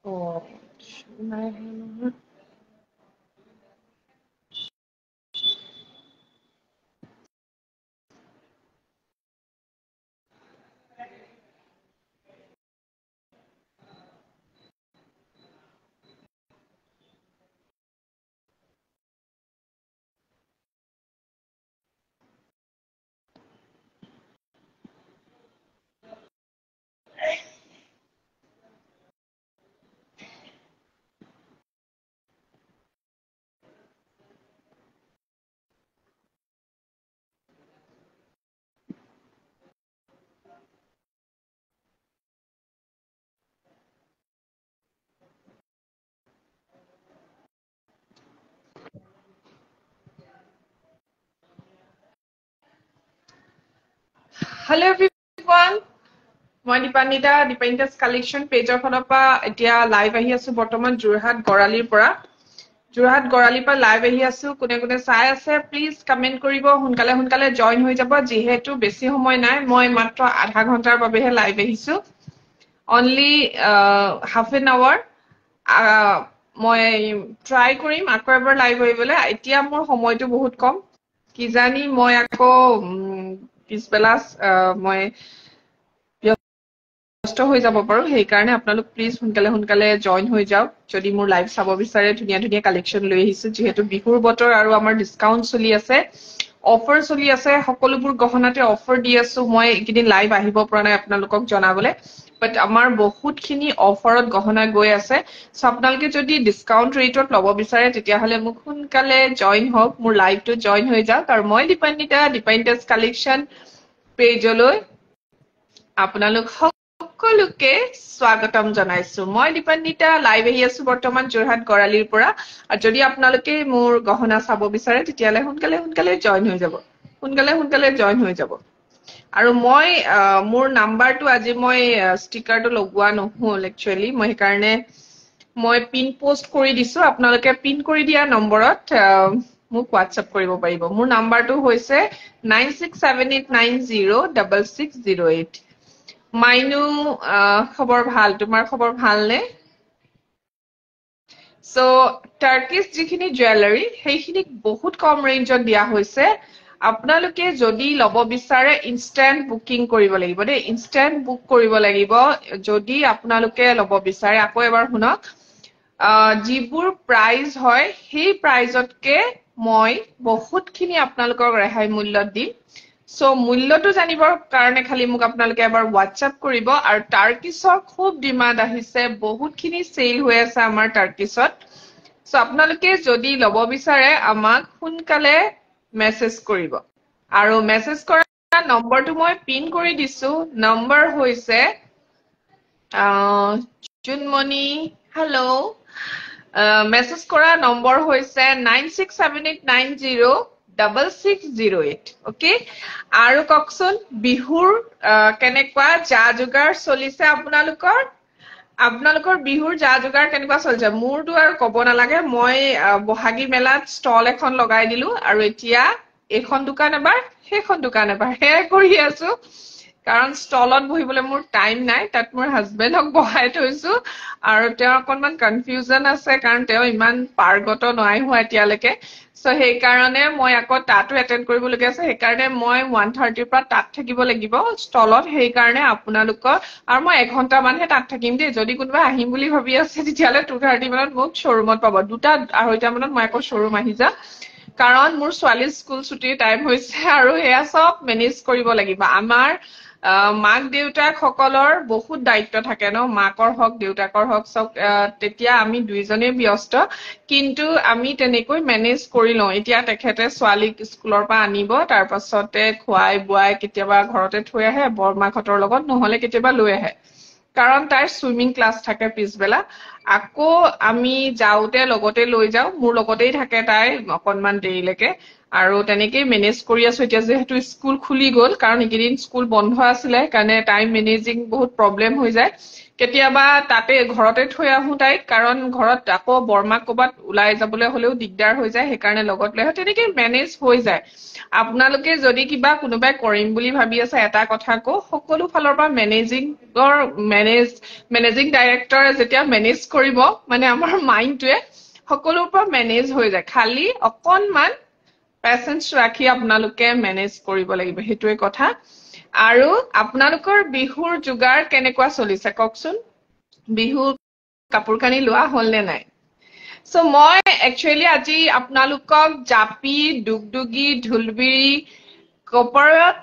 Oh, নাই অহা নহয়। Hello everyone. মই দীপান্বিতা's collection পেজৰ ফালৰ পৰা এতিয়া লাইভ আহি আছো বৰ্তমান যোৰহাট গৰালিৰ পৰা। যোৰহাট গৰালিৰ পৰা লাইভ আহি আছো। কোনে কোনে চাই আছে প্লিজ কমেন্ট কৰিব, সোনকালে জয়েন হৈ যাব। যিহেতু বেছি সময় নাই, মই মাত্ৰ আধা ঘণ্টাৰ বাবেহে লাইভ আহিছো। Only half an hour. মই ট্ৰাই কৰিম আকৌ এবাৰ লাইভ আহিবলৈ। এতিয়া মোৰ সময়টো বহুত কম, কিজানি মই আকৌ পিছবেলা মই ব্যস্ত হৈ যাব পাৰো। সেইকাৰণে আপোনালোক প্লিজ সোনকালে জইন হৈ যাওক যদি মোৰ লাইভ চাব বিচাৰে। ধুনীয়া কালেকশ্যন লৈ আহিছো, যিহেতু বিহুৰ বতৰ আৰু আমাৰ ডিছকাউণ্ট চলি আছে, অফাৰ চলি আছে। সকলোবোৰ গহনাতে অফাৰ দি আছো। মই এইকেইদিন লাইভ আহিব পৰা নাই আপোনালোকক জনাবলৈ, বাট আমাৰ বহুতখিনি অফাৰত গহনা গৈ আছে। চ' আপোনালোকে যদি ডিছকাউণ্ট ৰেটত ল'ব বিচাৰে তেতিয়াহ'লে মোক সোনকালে জইন হওক, মোৰ লাইভটো জইন হৈ যাওক। আৰু মই দীপান্বিতা's কালেকশ্যন পেজলৈ আপোনালোক সকলোকে স্বাগতম জনাইছো। মই দীপান্বিতা লাইভ আহি আছো বৰ্তমান যোৰহাট গৰালিৰ পৰা। আৰু যদি আপোনালোকে মোৰ গহনা চাব বিচাৰে তেতিয়াহ'লে সোনকালে জইন হৈ যাব। সোনকালে জইন হৈ যাব। আৰু মই মোৰ নাম্বাৰটো আজি মই ষ্টিকাৰটো লগোৱা নহ'ল একচুৱেলি, মই সেইকাৰণে মই পিন পোষ্ট কৰি দিছো। আপোনালোকে পিন কৰি দিয়া নম্বৰত মোক হোৱাটছএপ কৰিব পাৰিব। মোৰ নাম্বাৰটো হৈছে 9678906608। মাইনু, খবৰ ভাল? তোমাৰ খবৰ ভালনে? চ' টাৰ্কিছ যিখিনি জুৱেলাৰী সেইখিনিক বহুত কম ৰেঞ্জত দিয়া হৈছে। আপোনালোকে যদি ল'ব বিচাৰে ইনষ্টেণ্ট বুকিং কৰিব লাগিব দেই, ইনষ্টেণ্ট বুক কৰিব লাগিব যদি আপোনালোকে ল'ব বিচাৰে। আকৌ এবাৰ শুনক, যিবোৰ প্ৰাইজ হয় সেই প্ৰাইজতকে মই বহুতখিনি আপোনালোকক ৰেহাই মূল্যত দিম। চ' মূল্যটো জানিবৰ কাৰণে খালি মোক আপোনালোকে এবাৰ হোৱাটছএপ কৰিব। আৰু টাৰ্কিছৰ খুব ডিমাণ্ড আহিছে, বহুতখিনি চেল হৈ আছে আমাৰ টাৰ্কিছত। চ' আপোনালোকে যদি ল'ব বিচাৰে আমাক সোনকালে মেছেজ কৰিব। আৰু মেছেজ কৰা নম্বৰটো মই পিন কৰি দিছো। নম্বৰ হৈছে জুনমণি, হেল্ল', মেছেজ কৰা নম্বৰ হৈছে 9678906608। অকে, আৰু কওকচোন বিহুৰ কেনেকুৱা যা যোগাৰ চলিছে আপোনালোকৰ? আপোনালোকৰ বিহুৰ যা যোগাৰ কেনেকুৱা চলিছে? মোৰতো আৰু ক'ব নালাগে, মই বহাগী মেলাত ষ্টল এখন লগাই দিলো আৰু এতিয়া এইখন দোকান এবাৰ সেইখন দোকান এবাৰ সেয়াই কৰি আছো। কাৰণ ষ্টলত বহিবলৈ মোৰ টাইম নাই, তাত মোৰ হাজবেণ্ডক বহাই থৈছো। আৰু তেওঁ অকনমান কনফিউজন আছে, কাৰণ তেওঁ ইমান পাৰ্গত নাই হোৱা এতিয়ালৈকে। চ' সেইকাৰণে মই আকৌ তাতো এটেণ্ড কৰিবলগীয়া আছে। সেইকাৰণে মই 1:30 পৰা তাত থাকিব লাগিব ষ্টলত। সেইকাৰণে আপোনালোকৰ, আৰু মই এঘন্টামানহে তাত থাকিম দেই। যদি কোনোবা আহিম বুলি ভাবি আছে তেতিয়াহ'লে 2:30 মানত মোক শ্বৰুমত পাব। 2:00-2:30 মানত মই আকৌ শ্বৰুম আহি যাম, কাৰণ মোৰ ছোৱালীৰ স্কুল ছুটিৰ টাইম হৈছে আৰু সেয়া চব মেনেজ কৰিব লাগিব। আমাৰ মাক দেউতাক সকলৰ বহুত দায়িত্ব থাকে ন, মাকৰ হওক দেউতাকৰ হওক চব। তেতিয়া আমি দুইজনেই ব্যস্ত, কিন্তু আমি তেনেকৈ মেনেজ কৰি লওঁ। এতিয়া তেখেতে ছোৱালীক স্কুলৰ পৰা আনিব, তাৰ পাছতে খুৱাই বোৱাই কেতিয়াবা ঘৰতে থৈ আহে বৰমাকহঁতৰ লগত, নহলে কেতিয়াবা লৈ আহে, কাৰণ তাইৰ চুইমিং ক্লাছ থাকে পিছবেলা। আকৌ আমি যাওঁতে লগতে লৈ যাওঁ, মোৰ লগতেই থাকে তাই অকনমান দেৰিলৈকে। আৰু তেনেকেই মেনেজ কৰি আছো এতিয়া যেহেতু স্কুল খুলি গ'ল কাৰণ এইকেইদিন স্কুল বন্ধ আছিলে কাৰণে টাইম মেনেজিং বহুত প্ৰব্লেম হৈ যায় কেতিয়াবা তাতে ঘৰতে থৈ আহো তাইক কাৰণ ঘৰত আকৌ বৰমাক ক'বাত ওলাই যাবলৈ হলেও দিগদাৰ হৈ যায় সেইকাৰণে লগত লৈ আহো তেনেকে মেনেজ হৈ যায় আপোনালোকে যদি কিবা কোনোবাই কৰিম বুলি ভাবি আছে এটা কথা কও সকলো ফালৰ পৰা মেনেজিং ডাইৰেক্টৰে যেতিয়া মেনেজ কৰিব মানে আমাৰ মাইণ্ডটোৱে সকলোৰ পৰা মেনেজ হৈ যায় খালি অকনমান পেচেন্স ৰাখি আপোনালোকে মেনেজ কৰিব লাগিব হেতুৱে কথা আৰু আপোনালোকৰ বিহুৰ যোগাৰ কেনেকুৱা চলিছে কওকচোন বিহু কাপোৰ কানি লোৱা হ'ল নে নাই সো মই একচুয়ালি আজি আপোনালোকক জাপি দুগদুগী ঢুলবিৰি কোপাৰত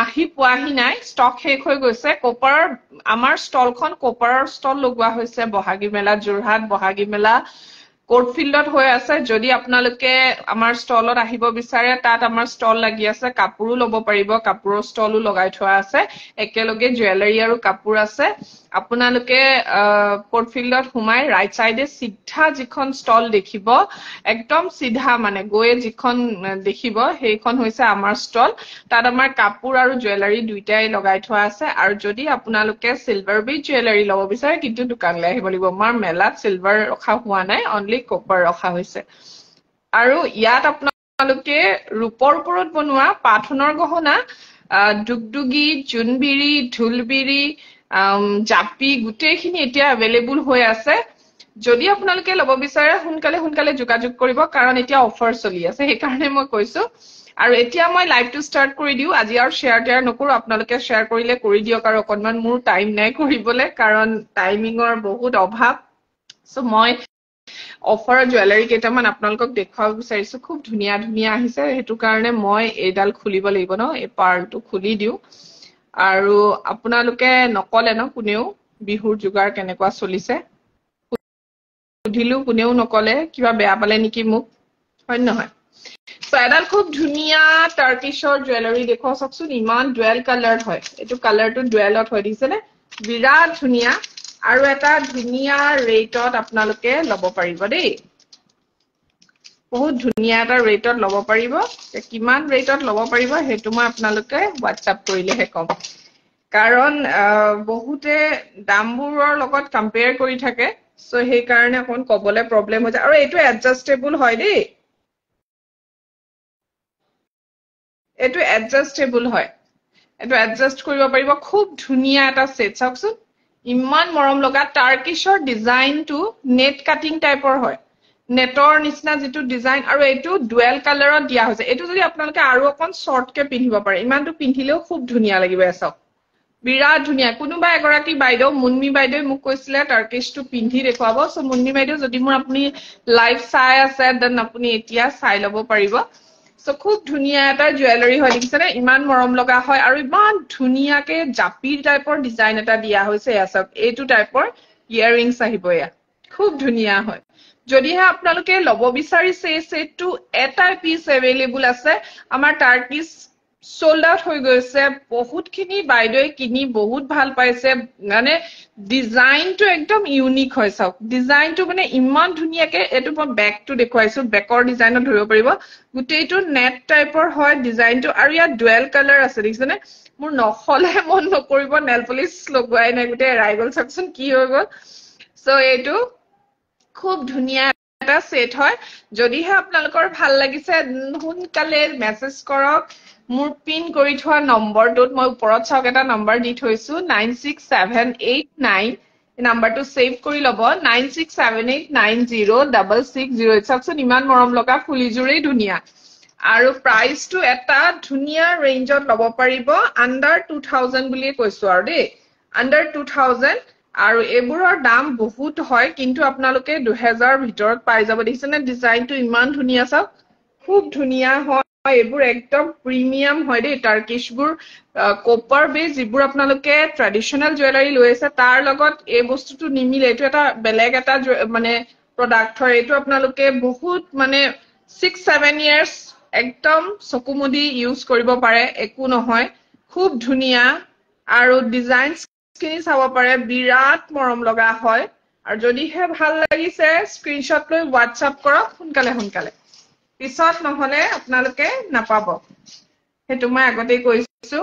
আহি পোৱাহি নাই ষ্টক শেষ হৈ গৈছে কোপাৰৰ আমাৰ ষ্টলখন কোপাৰৰ ষ্টল লগোৱা হৈছে বহাগী মেলা যোৰহাট বহাগী মেলা কোৰ্ট ফিল্ডত হৈ আছে যদি আপোনালোকে আমাৰ ষ্টলত আহিব বিচাৰে তাত আমাৰ ষ্টল লাগি আছে কাপোৰো ল'ব পাৰিব কাপোৰৰ ষ্টলো লগাই থোৱা আছে একেলগে জুৱেলাৰী আৰু কাপোৰ আছে আপোনালোকে কোৰ্ট ফিল্ডত সোমাই ৰাইট সাইডে সিধা যিখন ষ্টল দেখিব একদম সিধা মানে গৈয়ে যিখন দেখিব সেইখন হৈছে আমাৰ ষ্টল তাত আমাৰ কাপোৰ আৰু জুৱেলাৰী দুইটাই লগাই থোৱা আছে আৰু যদি আপোনালোকে সিলভাৰ বিট জুৱেলাৰী ল'ব বিচাৰে কিন্তু দোকানলৈ আহিব লাগিব আমাৰ মেলাত সিলভাৰ ৰখা হোৱা নাই অনলি কপাৰ ৰখা হৈছে আৰু ইয়াত আপোনালোকে ৰূপৰ ওপৰত বনোৱা পাথনৰ গহনা দুগদুগী জোনবিৰি ঢোলবিৰি জাপি গোটেইখিনি এতিয়া এভেইলেবল হৈ আছে যদি আপোনালোকে ল'ব বিচাৰে সোনকালে যোগাযোগ কৰিব কাৰণ এতিয়া অফাৰ চলি আছে সেইকাৰণে মই কৈছো আৰু এতিয়া মই লাইভটো ষ্টাৰ্ট কৰি দিও আজি আৰু শ্বেয়াৰ নকৰো আপোনালোকে শ্বেয়াৰ কৰিলে কৰি দিয়ক আৰু অকনমান মোৰ টাইম নাই কৰিবলৈ কাৰণ টাইমিঙৰ বহুত অভাৱ সো মই অফাৰ জুৱেলাৰী কেইটামান আপোনালোকক দেখুৱাব বিচাৰিছো খুব ধুনীয়া ধুনীয়া আহিছে হেতু কাৰণে মই এইডাল খুলিব লাগিব ন এই পাৰ্লটো খুলি দিও আৰু আপোনালোকে নকলে ন কোনেও বিহুৰ যোগাৰ কেনেকুৱা চলিছে সুধিলো কোনেও নকলে কিবা বেয়া পালে নেকি মোক হয় নহয় সো এডাল খুব ধুনীয়া টাৰ্কিছৰ জুৱেলাৰী দেখুৱা চাওকচোন ইমান ডুৱেল কালাৰ হয় এইটো কালাৰটো ডুৱেলত হৈ দিছে নে বিৰাট ধুনীয়া আৰু এটা ধুনীয়া ৰেটত আপোনালোকে ল'ব পাৰিব দেই বহুত ধুনীয়া এটা ৰেটত ল'ব পাৰিব কিমান ৰেটত ল'ব পাৰিব হেতু মই আপোনালোকে WhatsApp কৰিলেহে কম কাৰণ বহুতে দামবোৰৰ লগত কম্পেয়াৰ কৰি থাকে সো সেই কাৰণে অকন কবলে প্ৰবলেম হৈ যায় আৰু এইটো এডজাস্টেবল হয় দেই এইটো এডজাস্টেবল হয় এইটো এডজাস্ট কৰিব পাৰিব খুব ধুনীয়া এটা সেট চাওকচোন ইমান মৰম লগা টাৰ্কিছৰ ডিজাইনটো নেট কাটিং টাইপৰ হয় নেটৰ নিচিনা যিটো ডিজাইন আৰু এইটো ডুৱেল কালাৰত দিয়া হৈছে এইটো যদি আপোনালোকে আৰু অকন শৰ্টকে পিন্ধিব পাৰে ইমানটো পিন্ধিলেও খুব ধুনীয়া লাগিব এসক বিৰাট ধুনীয়া কোনোবা এগৰাকী বাইদেউ মুন্মি বাইদেউ মোক কৈছিলে টাৰ্কিছটো পিন্ধি দেখুৱাব সো মুন্মি বাইদেউ যদি মোৰ আপুনি লাইভ চাই আছে দেন আপুনি এতিয়া চাই ল'ব পাৰিব সো খুব ধুনীয়া এটা জুৱেলাৰী হয় দেখিছেনে ইমান মৰম লগা হয় আৰু ইমান ধুনীয়াকে জাপিৰ টাইপৰ ডিজাইন এটা দিয়া হৈছে এসক এইটো টাইপৰ ইয়াৰিংছ আহিব এয়া খুব ধুনীয়া হয় যদিহে আপোনালোকে ল'ব বিচাৰিছে এই সেটটো এটা পিস এভেইলেবল আছে আমাৰ টাৰ্কিছ সোল্ড আউট হৈ গৈছে বহুতখিনি বাইদেৱে কিনি বহুত ভাল পাইছে মানে ডিজাইনটো একদম ইউনিক হয় চাওক ডিজাইনটো মানে ইমান ধুনীয়াকে এটো মই বেকটো দেখুৱাইছো বেকৰ ডিজাইনত ধৰিব পাৰিব গোটেইটো নেট টাইপৰ হয় ডিজাইনটো আৰু ইয়াত ডুৱেল কালাৰ আছে দেখিছেনে মোৰ নখলে মন নকৰিব নেল পলিশ লগোৱাই নাই গোটেই ৰাইগল চাকচোন কি হৈ গ'ল সো এইটো খুব ধুনীয়া এটা সেট হয় যদিহে আপোনালোকৰ ভাল লাগিছে সোনকালে মেসেজ কৰক মোৰ পিন কৰি থোৱা নম্বৰটোত মই ওপৰত চাওক এটা নম্বৰ দি থৈছো 96789 এই নম্বৰটো সেভ কৰি লব 9678906608 চাওকচোন ইমান মৰম লগা ফুলিজুৰেই ধুনীয়া আৰু প্ৰাইসটো এটা ধুনীয়া ৰেঞ্জত ল'ব পাৰিব আন্ডাৰ 2000 বুলি কৈছো আৰু দেই আন্ডাৰ 2000 আৰু এবোৰৰ দাম বহুত হয় কিন্তু আপোনালোকে 2000 ভিতৰত পাই যাব দেখিছেনে ডিজাইনটো ইমান ধুনীয়া চাওক খুব ধুনীয়া হয় এবোৰ একদম প্ৰিমিয়াম হয় দেই টাৰ্কিশবোৰ কপাৰ বেজ যিবোৰ আপোনালোকে ট্ৰেডিশনাল জুৱেলাৰী লৈ আছে তাৰ লগত এই বস্তুটো নিমিলে এইটো এটা বেলেগ এটা মানে প্ৰডাক্ট হয় এইটো আপোনালোকে বহুত মানে 6-7 ইয়াৰ্স একদম চকুমুদি ইউজ কৰিব পাৰে একো নহয় খুব ধুনীয়া আৰু ডিজাইনছ খিনি চাব পাৰে বিৰাট মৰম লগা হয় আৰু যদিহে ভাল লাগিছে স্ক্ৰিনশ্বট লৈ WhatsApp কৰক সোনকালে পিছত নহলে আপোনালোকে নাপাব হেতু মই আগতে কৈছো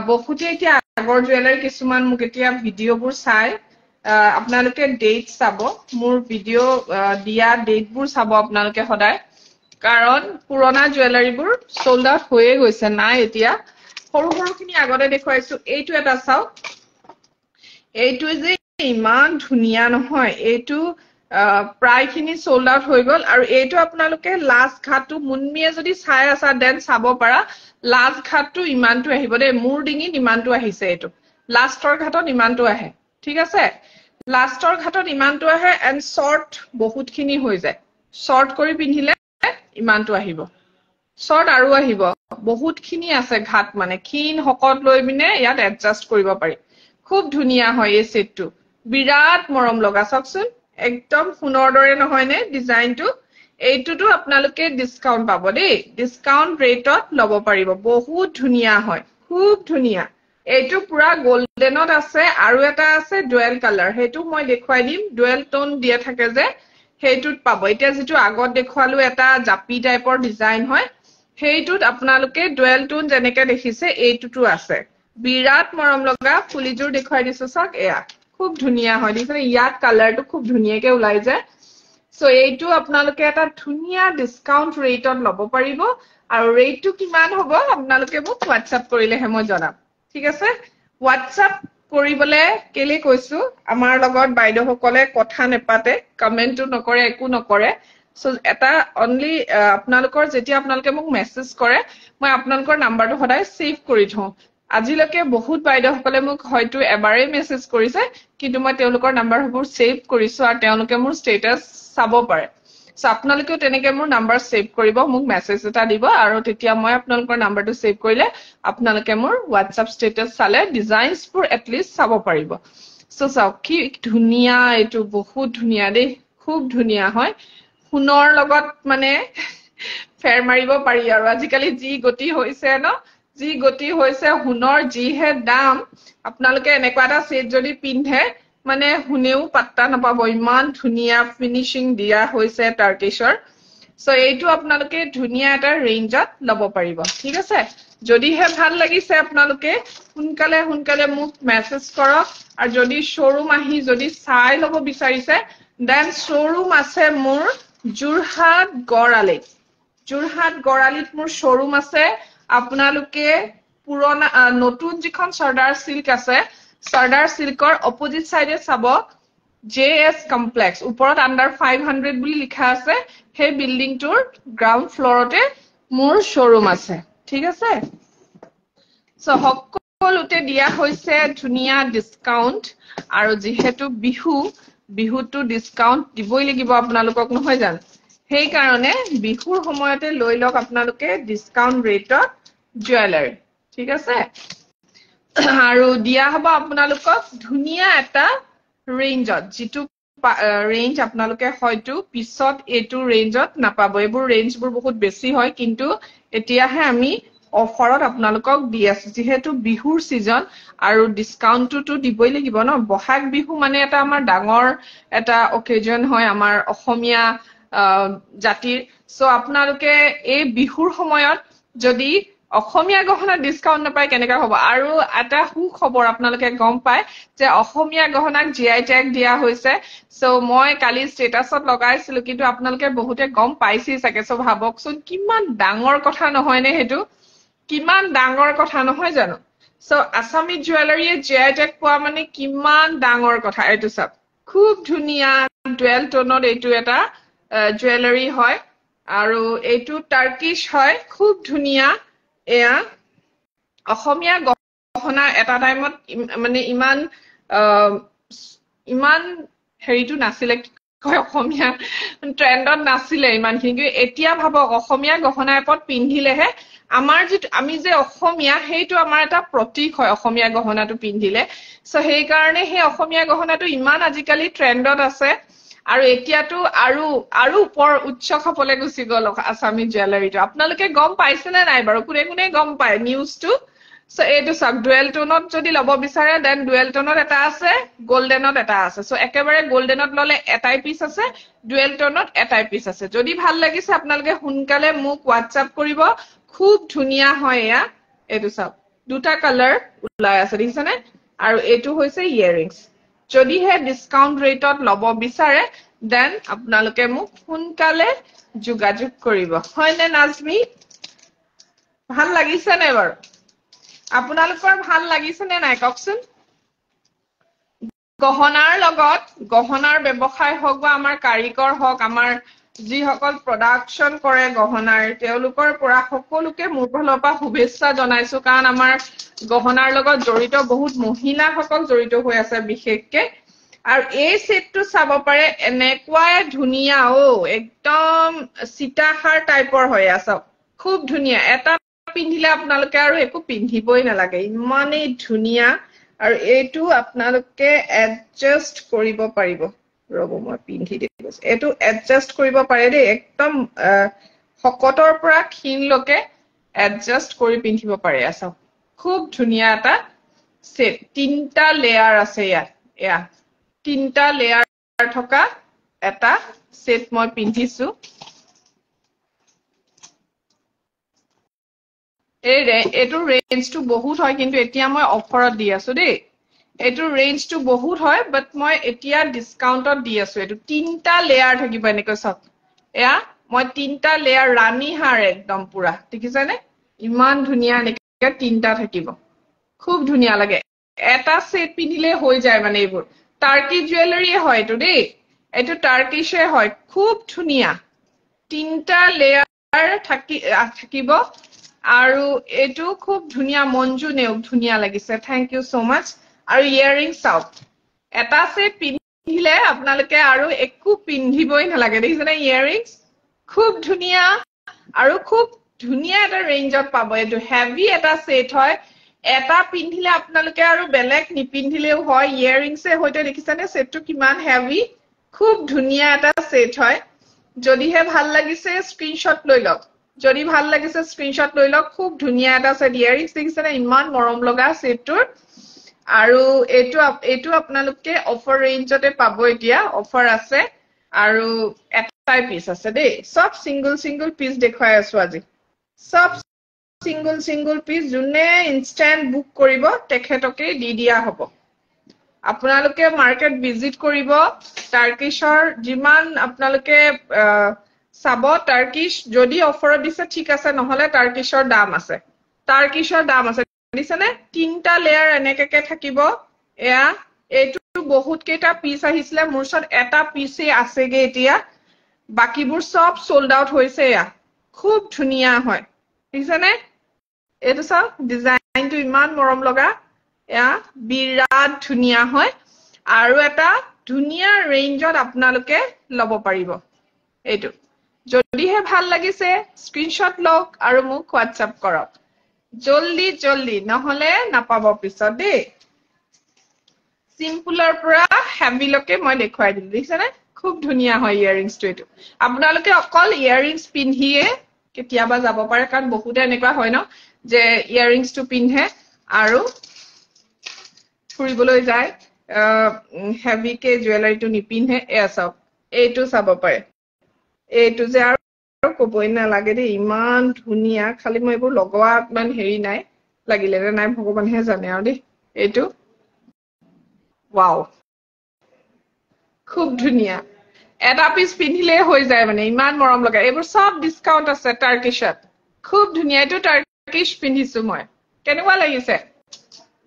বহুতে এতিয়া আগৰ জুৱেলাৰী কিছুমান মোক এতিয়া ভিডিঅ'বোৰ চাই আপোনালোকে ডেট চাব মোৰ ভিডিঅ' দিয়া ডেটবোৰ চাব আপোনালোকে সদায় কাৰণ পুৰণা জুৱেলাৰীবোৰ সোল্ড আউট হৈয়ে গৈছে নাই এতিয়া সৰু সৰুখিনি আগতে দেখুৱাইছো এইটো এটা চাওক এইটো যে ইমান ধুনিয়া নহয় এইটো প্ৰায়খিনি সোল্ড আউট হৈ গল আৰু এইটো আপোনালোকে লাষ্ট ঘাটটো মুনমিয়ে যদি চাই আছা দেন চাব পাৰা লাষ্ট ঘাটটো ইমানটো আহিব দেই মোৰ ডিঙিত ইমানটো আহিছে এইটো লাষ্টৰ ঘাটত ইমানটো আহে ঠিক আছে লাষ্টৰ ঘাটত ইমানটো আহে এণ্ড শৰ্ট বহুতখিনি হৈ যায় শৰ্ট কৰি পিন্ধিলে ইমানটো আহিব শৰ্ট আৰু আহিব বহুতখিনি আছে ঘাট মানে ক্ষীণ শকত লৈ পিনে ইয়াত এডজাষ্ট কৰিব পাৰি খুব ধুনিয়া হয় এই সেটটো বিৰাট মৰম লগা চাওকচোন একদম সোণৰ দৰে নহয় নে ডিজাইনটো এইটোতো আপোনালোকে ডিসকাউন্ট পাব দেই ডিসকাউন্ট ৰেটত ল'ব পাৰিব বহুত ধুনিয়া হয় খুব ধুনিয়া এইটো পুৰা গোল্ডেনত আছে আৰু এটা আছে ডুৱেল কালাৰ হেতু মই দেখুৱাই দিম ডুৱেল টোন দিয়া থাকে যে হেতুত পাব এতিয়া যেটো আগত দেখুৱালো এটা জাপি টাইপৰ ডিজাইন হয় হেতুত আপোনালোকে ডুৱেল টোন যেনেকে দেখিছে এইটোটো আছে বিৰাট মৰম লগা ফুলিজুৰ দেখুৱাই দিছো চাওক এয়া খুব ধুনিয়া হয় দিছে ইয়াত কালাৰটো খুব ধুনিয়াকে ওলাই যায় সো এইটো আপোনালোকে এটা ধুনিয়া ডিসকাউন্ট ৰেটত ল'ব পাৰিব আৰু ৰেটটো কিমান হ'ব আপোনালোকে মোক WhatsApp কৰিলেহে মই জনাম ঠিক আছে WhatsApp কৰিবলে কেলে কৈছো আমাৰ লগত বাইদেউ সকলে কথা নেপাতে কমেন্টটো নকৰে একো নকৰে সো এটা অনলি আপোনালোকৰ যেতিয়া আপোনালোকে মোক মেছেজ কৰে মই আপোনালোকৰ নাম্বাৰটো সদায় সেভ কৰি থওঁ আজিলৈকে বহুত বাইদেউ সকলে মোক হয়তো এবাৰে মেছেজ কৰিছে কিন্তু মই তেওঁলোকৰ নাম্বাৰবোৰ সেভ কৰিছো আৰু তেওঁলোকে মোৰ ষ্টেটাস চাব পাৰে সো আপোনালোকেও তেনেকে মোৰ নাম্বাৰ সেভ কৰিব মোক মেছেজ এটা দিব আৰু তেতিয়া মই আপোনালোকৰ নাম্বাৰটো সেভ কৰিলে আপোনালোকে মোৰ WhatsApp ষ্টেটাস চালে ডিজাইনছবোৰ এটলিষ্ট চাব পাৰিব সো চাওক কি ধুনিয়া এইটো বহুত ধুনিয়া দেই খুব ধুনিয়া হয় সোণৰ লগত মানে ফেৰ মাৰিব পাৰি আৰু আজিকালি যি গতি হৈছে ন যি গতি হৈছে সোণৰ যিহে দাম আপোনালোকে এনেকুৱা এটা সেট যদি পিন্ধে মানে হুনেও পাত্তা নাপাব ইমান ধুনিয়া ফিনিশিং দিয়া হৈছে টাৰ্কিশৰ সো এইটো আপোনালোকে ধুনিয়া এটা ৰেঞ্জত ল'ব পাৰিব ঠিক আছে যদিহে ভাল লাগিছে আপোনালোকে সোনকালে মোক মেছেজ কৰক আৰু যদি শ্বৰুম আহি যদি চাই ল'ব বিচাৰিছে দেন শ্বৰুম আছে মোৰ যোৰহাট গড়ালিত মোৰ শ্বৰুম আছে আপোনালোকে পুৰণা নতুন যিখন সৰ্দাৰ সিল্ক আছে সৰ্দাৰ সিল্কৰ অপোজিট সাইডে চাব JS কমপ্লেক্স ওপৰত আন্ডাৰ 500 বুলি লিখা আছে সেই বিল্ডিংটোৰ গ্ৰাউণ্ড ফ্লোৰতে মোৰ শ্বৰুম আছে ঠিক আছে সো সকলোতে দিয়া হৈছে ধুনিয়া ডিসকাউন্ট আৰু যেহেতু বিহুটো ডিসকাউন্ট দিবই লাগিব আপোনালোকক নহয় জানো সেই কাৰণে বিহুৰ সময়তে লৈ লওক আপোনালোকে ডিসকাউন্ট ৰেটত জুৱেলাৰী ঠিক আছে আৰু দিয়া হ'ব আপোনালোকক ধুনিয়া এটা ৰেঞ্জত যেটো ৰেঞ্জ আপোনালোকে হয়তো পিছত এটো ৰেঞ্জত নাপাব এইবোৰ ৰেঞ্জবোৰ বহুত বেছি হয় কিন্তু এতিয়াহে আমি অফাৰত আপোনালোকক দি আছো যেহেতু বিহুৰ সিজন আৰু ডিসকাউন্টটো দিবই লাগিব ন বহাগ বিহু মানে এটা আমাৰ ডাঙৰ এটা অকেজন হয় আমাৰ অসমীয়া জাতিৰ সো আপোনালোকে এই বিহুৰ সময়ত যদি অসমীয়া গহনা ডিসকাউন্ট নাপায় কেনেকা হ'ব আৰু এটা খবৰ আপোনালোকে গম পায় যে অসমীয়া গহনাক GI ট্যাগ দিয়া হৈছে সো মই কালি ষ্টেটাসত লগাইছিলো কিন্তু আপোনালোকে বহুতে গম পাইছি চাগে সো ভাবকচোন কিমান ডাঙৰ কথা নহয় নে হেতু কিমান ডাঙৰ কথা নহয় জানো সো আসামি জুৱেলাৰীয়ে GI ট্যাগ পোৱা মানে কিমান ডাঙৰ কথা এইটো সব খুব ধুনিয়া ডুৱেল টোনত এইটো এটা জুৱেলাৰী হয় আৰু এইটো টাৰ্কিশ হয় খুব ধুনিয়া এয়া অসমীয়া গহনা এটা টাইমত মানে ইমান হেৰিটো নাছিলে অসমীয়া ট্ৰেন্ডত নাছিলে ইমানখিনি কিন্তু এতিয়া ভাবক অসমীয়া গহনা এপত পিন্ধিলেহে আমাৰ যেটো আমি যে অসমীয়া হেইটো আমাৰ এটা প্ৰতীক হয় অসমীয়া গহনাটো পিন্ধিলে সো সেই কাৰণে হে অসমীয়া গহনাটো ইমান আজিকালি ট্ৰেন্ডত আছে আৰু এতিয়াটো আৰু উপৰ উচ্চ খাপলে গুছি গল আসামি জুৱেলাৰীটো আপোনালোকে গম পাইছে নে নাই বাৰু কোনে গম পায় নিউজটো সো এইটো সব ডুৱেল টোনত যদি লব বিচাৰে দেন ডুৱেল টোনত এটা আছে গোল্ডেনত এটা আছে সো একেবাৰে গোল্ডেনত ললে এটাই পিস আছে ডুৱেল টোনত এটাই পিস আছে যদি ভাল লাগিছে আপোনালোকে সোনকালে মোক WhatsApp কৰিব খুব ধুনিয়া হয় এয়া এইটো সব দুটা কালাৰ ওলাই আছে দেখিছানে আৰু এইটো হৈছে ইয়াৰিংস যদি হে ডিসকাউন্ট ৰেটত লব বিচাৰে দেন আপোনালোকে মোক সোনকালে যোগাযোগ কৰিব হয়নে নাজমি ভাল লাগিছে নে বাৰু আপোনালোকৰ ভাল লাগিছে নে নাই কওকচোন গহনাৰ ব্যৱসায় হওক বা আমাৰ কাৰিকৰ হওক আমাৰ যিসকল প্ৰডাকশন কৰে গহনাৰ তেওঁলোকৰ পৰা সকলোকে মোৰ ফালৰ পৰা শুভেচ্ছা জনাইছো কাৰণ আমাৰ গহনাৰ লগত জড়িত বহুত মহিলাসকল জড়িত হৈ আছে বিশেষকে আৰু এই সেটটো চাব পাৰে এনেকুৱাই ধুনিয়া একদম সীতাহাৰ টাইপৰ হৈ আছে খুব ধুনিয়া এটা পিন্ধিলে আপোনালোকে আৰু একো পিন্ধিবই নালাগে ইমানেই ধুনিয়া আৰু এইটো আপোনালোকে এডজাস্ট কৰিব পাৰিব ৰব মই পিন্ধি দিছো এইটো এডজাস্ট কৰিব পাৰে দেই একদম হকতৰ পৰা ক্ষীণলৈকে এডজাস্ট কৰি পিন্ধিব পাৰে আছে খুব ধুনিয়া এটা সেট তিনটা লেয়াৰ আছে এয়া তিনটা লেয়াৰ থকা এটা সেট মই পিন্ধিছো এইটো ৰেঞ্জটো বহুত হয় কিন্তু এতিয়া মই অফাৰত দি আছো দেই এইটো ৰেঞ্জটো বহুত হয় বাট মই এতিয়া ডিসকাউন্টত দি আছো এইটো তিনটা লেয়াৰ থাকিব এনেকৈ সব এয়া মই তিনটা লেয়াৰ ৰাণী হাৰ একদম পুৰা দেখিছানে ইমান ধুনিয়া এনেকৈ তিনটা থাকিব খুব ধুনিয়া লাগে এটা সেট পিন্ধিলে হৈ যায় মানে এইবোৰ টাৰ্কি জুৱেলাৰী হয় এইটো দেই এইটো টাৰ্কিশে হয় খুব ধুনিয়া তিনটা লেয়াৰ থাকিব আৰু এইটো খুব ধুনিয়া মঞ্জু নেওক ধুনিয়া লাগিছে থ্যাংক ইউ সো মাচ আৰু ইয়াৰিং চাওক এটা সেট পিন্ধিলে আপোনালোকে আৰু একো পিন্ধিবই নালাগে দেখিছেনে ইয়াৰিংস খুব ধুনিয়া আৰু খুব ধুনিয়া এটা ৰেঞ্জত পাব এইটো হেভি এটা সেট হয় এটা পিন্ধিলে আপোনালোকে আৰু বেলেগ নিপিন্ধিলেও হয় ইয়াৰিংসে হয়তো দেখিছেনে সেটটো কিমান হেভি খুব ধুনিয়া এটা সেট হয় যদিহে ভাল লাগিছে স্ক্ৰিনশ্বট লৈ লওক যদি ভাল লাগিছে স্ক্ৰিনশ্বট লৈ লওক খুব ধুনিয়া এটা সেট ইয়াৰিংস দেখিছেনে ইমান মৰম লগা সেটটোৰ আৰু এইটো আপোনালোকে অফাৰ ৰেঞ্জতে পাব এতিয়া অফাৰ আছে আৰু এটাই পিস আছে দেই সব সিঙ্গল পিস দেখুৱাই আছো আজি সব সিঙ্গল পিস যোনে ইনষ্টেন্ট বুক কৰিব তেখেতকে দি দিয়া হ'ব আপোনালোকে মাৰ্কেট ভিজিট কৰিব টাৰ্কিশৰ যিমান আপোনালোকে চাব টাৰ্কিশ যদি অফাৰত দিছে ঠিক আছে নহলে টাৰ্কিশৰ দাম আছে দিছেনে তিনটা লেয়াৰ এনেকে থাকিব এয়া এইটো বহুত কেইটা পিস আহিছিলে মোৰ ওচৰত এটা পিসে আছেগে এতিয়া বাকিবোৰ সব সোল্ড আউট হৈছে এয়া খুব ধুনিয়া হয় দেখিছেনে এইটো সব ডিজাইনটো ইমান মৰম লগা এয়া বিৰাট ধুনিয়া হয় আৰু এটা ধুনিয়া ৰেঞ্জত আপোনালোকে লব পাৰিব এইটো যদিহে ভাল লাগিছে স্ক্ৰিনশ্বট লওক আৰু মোক WhatsApp কৰক জলদি নহলে নাপাব পিছত দেই সিম্পলৰ পৰা হেভিলৈকে মই দেখুৱাই দিলো দেখিছেনে খুব ধুনিয়া হয় ইয়াৰিংসটো এইটো আপোনালোকে অকল ইয়াৰিংস পিন্ধিয়ে কেতিয়াবা যাব পাৰে কাৰণ বহুতে এনেকুৱা হয় ন যে ইয়াৰিংসটো পিন্ধে আৰু ফুৰিবলৈ যায় হেভিকে জুৱেলাৰীটো নিপিন্ধে এয়া চাওক এইটো চাব পাৰে এইটো যে আৰু কবই নালাগে দেই ইমান ধুনিয়া খালি মই এইবোৰ লগোৱা ইমান হেৰি নাই লাগিলে নাই ভগৱানহে জানে আৰু দেই এইটো ওয়াও খুব ধুনিয়া এটা পিস পিন্ধিলে হৈ যায় মানে ইমান মৰম লগা এইবোৰ সব ডিসকাউন্ট আছে টাৰ্কিশত খুব ধুনিয়া এইটো টাৰ্কিশ পিন্ধিছো মই কেনেকুৱা লাগিছে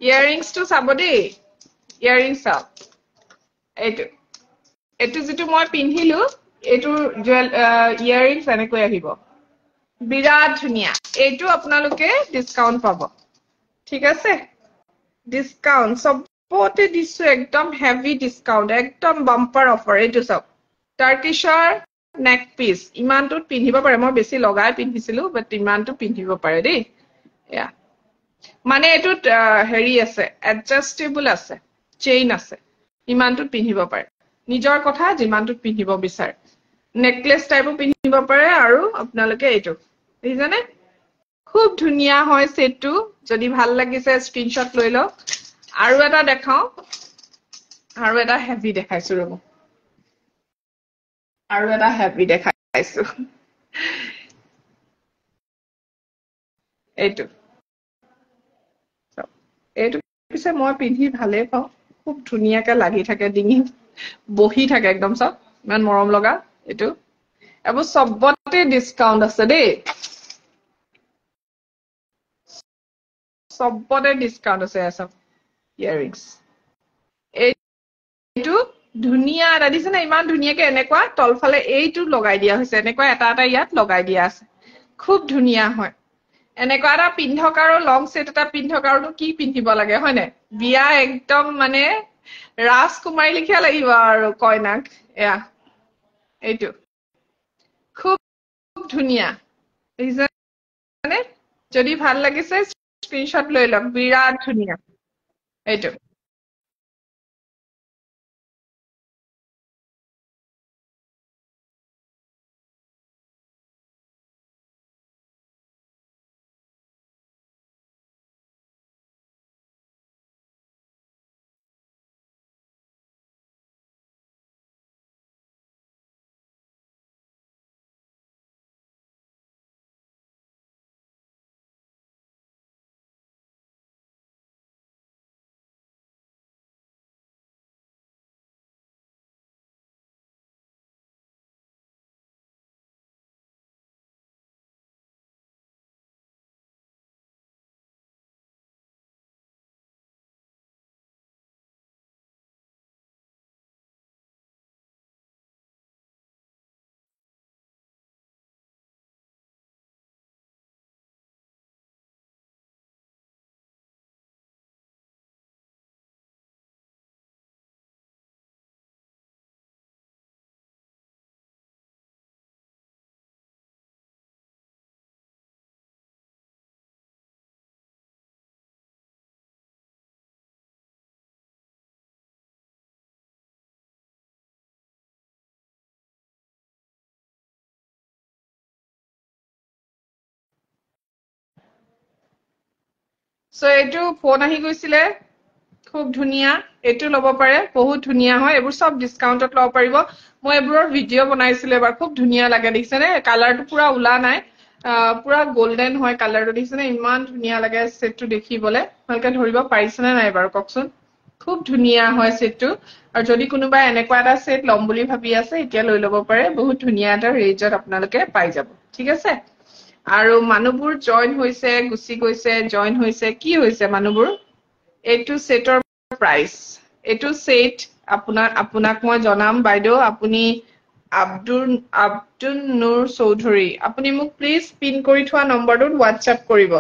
ইয়াৰিংসটো চাব দেই ইয়াৰিংস চাওক এইটো যিটো মই পিন্ধিলো এইটো ইয়াৰিংস এনেকৈ আহিব বিৰাট ধুনিয়া এইটো আপোনালোকে ডিসকাউন্ট পাব ঠিক আছে ডিসকাউন্ট সবতে দিছো একদম হেভি ডিসকাউন্ট একদম বাম্পাৰ অফাৰ এইটো চাওক টাৰ্কিশৰ নেক পিস ইমানটো পিন্ধিব পাৰে মই বেছি লগাই পিন্ধিছিলো বাট ইমানটো পিন্ধিব পাৰে দেই এয়া মানে এইটোত হেৰি আছে এডজাস্টেবল আছে চেইন আছে ইমানটো পিন্ধিব পাৰে নিজৰ কথা যিমানটো পিন্ধিব বিচাৰে নেকলেস টাইপো পিন্ধিব পাৰে আৰু আপোনালোকে এইটো দেখিছেনে খুব ধুনিয়া হয় সেটটো যদি ভাল লাগিছে স্ক্রিনশট লৈ লও আৰু এটা দেখাও আৰু এটা হেভি দেখাইছো ৰব আৰু এটা হেভি দেখাইছো এইটো এইটো পিছে মই পিন্ধি ভালে পাওঁ খুব ধুনিয়াকে লাগি থাকে ডিঙি বহি থাকে একদম সব ইমান মৰম লগা এইটো এবোৰ সবতে ডিসকাউন্ট আছে দেই সবতে ডিসকাউন্ট আছে সব ইয়াৰিংছ এইটো ধুনিয়া এটা দিছে না ইমান ধুনিয়াকে এনেকুৱা তলফালে এইটো লগাই দিয়া হৈছে এনেকুৱা এটা এটা ইয়াত লগাই দিয়া আছে খুব ধুনিয়া হয় এনেকুৱা এটা পিন্ধক আৰু লং সেট এটা পিন্ধক আৰু কি পিন্ধিব লাগে হয় নাই বিয়া একদম মানে ৰাজকুমাৰী লিখিয়া লাগিব আৰু কইনাক এয়া এইটো খুব ধুনিয়া দেখিছেনে যদি ভাল লাগিছে স্ক্ৰিনশট লৈ লওক বিৰাট ধুনিয়া এইটো সো এইটো ফোন আহি গৈছিলে খুব ধুনিয়া এইটো লব পাৰে বহুত ধুনিয়া হয় এবোৰ সব ডিসকাউন্টত লব পাৰিব মই এবোৰৰ ভিডিও বনাইছিলো এবাৰ খুব ধুনিয়া লাগে দেখিছেনে কালাৰটো পুৰা উলা নাই পুৰা গোল্ডেন হয় কালাৰটো দেখিছেনে ইমান ধুনিয়া লাগে সেটটো দেখিবলে ভালকে ধৰিব পাৰিছনে নাই বাৰু ককচোন খুব ধুনিয়া হয় সেটটো আৰু যদি কোনোবা এনেকুৱা এটা সেট লম বুলি ভাবি আছে এতিয়া লৈ লব পাৰে বহুত ধুনিয়া এটা ৰেঞ্জত আপোনালোকে পাই যাব ঠিক আছে আৰু মানুহবোৰ জয়েন হৈছে গুচি গৈছে জয়েন হৈছে কি হৈছে মানুহবোৰ এইটো সেটৰ প্ৰাইস এইটো সেট আপোনাক মই জনাম বাইদেউ আপুনি আব্দুল নূৰ চৌধুৰী আপুনি মোক প্লিজ পিন কৰি থোৱা নম্বৰটোত হোৱাটসএপ কৰিব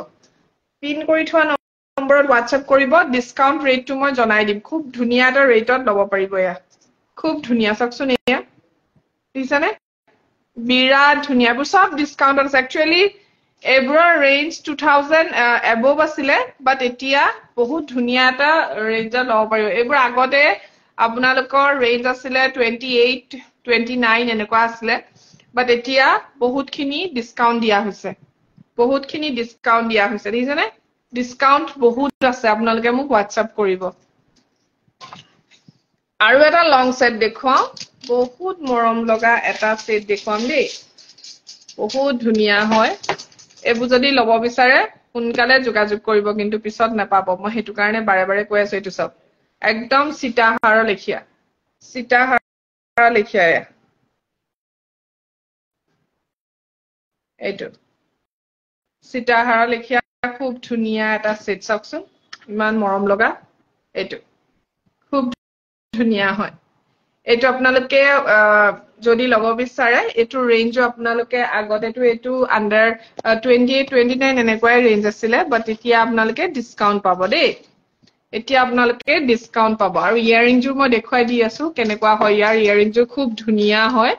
পিন কৰি থোৱা নম্বৰত হোৱাটসএপ কৰিব ডিসকাউন্ট ৰেটটো মই জনাই দিম খুব ধুনিয়া এটা ৰেটত ল'ব পাৰিব এয়া খুব ধুনিয়া চাওকচোন এয়া দিছানে বিৰাট ধুনিয়া এবোৰ সব ডিসকাউন্ট আছে একচুয়ালি এবোৰৰ ৰেঞ্জ 2000 এবভ আছিলে বাট এতিয়া বহুত ধুনিয়া এটা ৰেঞ্জত ল'ব পাৰিব এবোৰ আগতে আপোনালোকৰ ৰেঞ্জ আছিলে 28 29 এনেকুৱা আছিলে বাট এতিয়া বহুতখিনি ডিসকাউন্ট দিয়া হৈছে দেখিছেনে ডিসকাউন্ট বহুত আছে আপোনালোকে মোক হোৱাটসএপ কৰিব আৰু এটা লং সেট দেখুৱাও বহুত মৰম লগা এটা সেট দেখুৱাম দেই বহুত ধুনিয়া হয় এবোৰ যদি লব বিচাৰে সোনকালে যোগাযোগ কৰিব কিন্তু পিছত নাপাব মই হেতু কাৰণে বাৰে বাৰে কৈ আছো এইটো সব একদম সীতাহাৰৰ লেখিয়া এইটো সীতাহাৰৰ লেখিয়া খুব ধুনিয়া এটা সেট চাওকচোন ইমান মৰম লগা এইটো খুব ধুনিয়া হয় এইটো আপোনালোকে যদি লব বিচাৰে এইটো ৰেঞ্জো আপোনালোকে আগতেটো এইটো আন্ডাৰ 28 29 এনেকুৱাই ৰেঞ্জ আছিলে বাট এতিয়া আপোনালোকে ডিসকাউন্ট পাব দেই এতিয়া আপোনালোকে ডিসকাউন্ট পাব আৰু ইয়াৰিংজো মই দেখুৱাই দি আছো কেনেকুৱা হয় ইয়াৰিংজো খুব ধুনিয়া হয়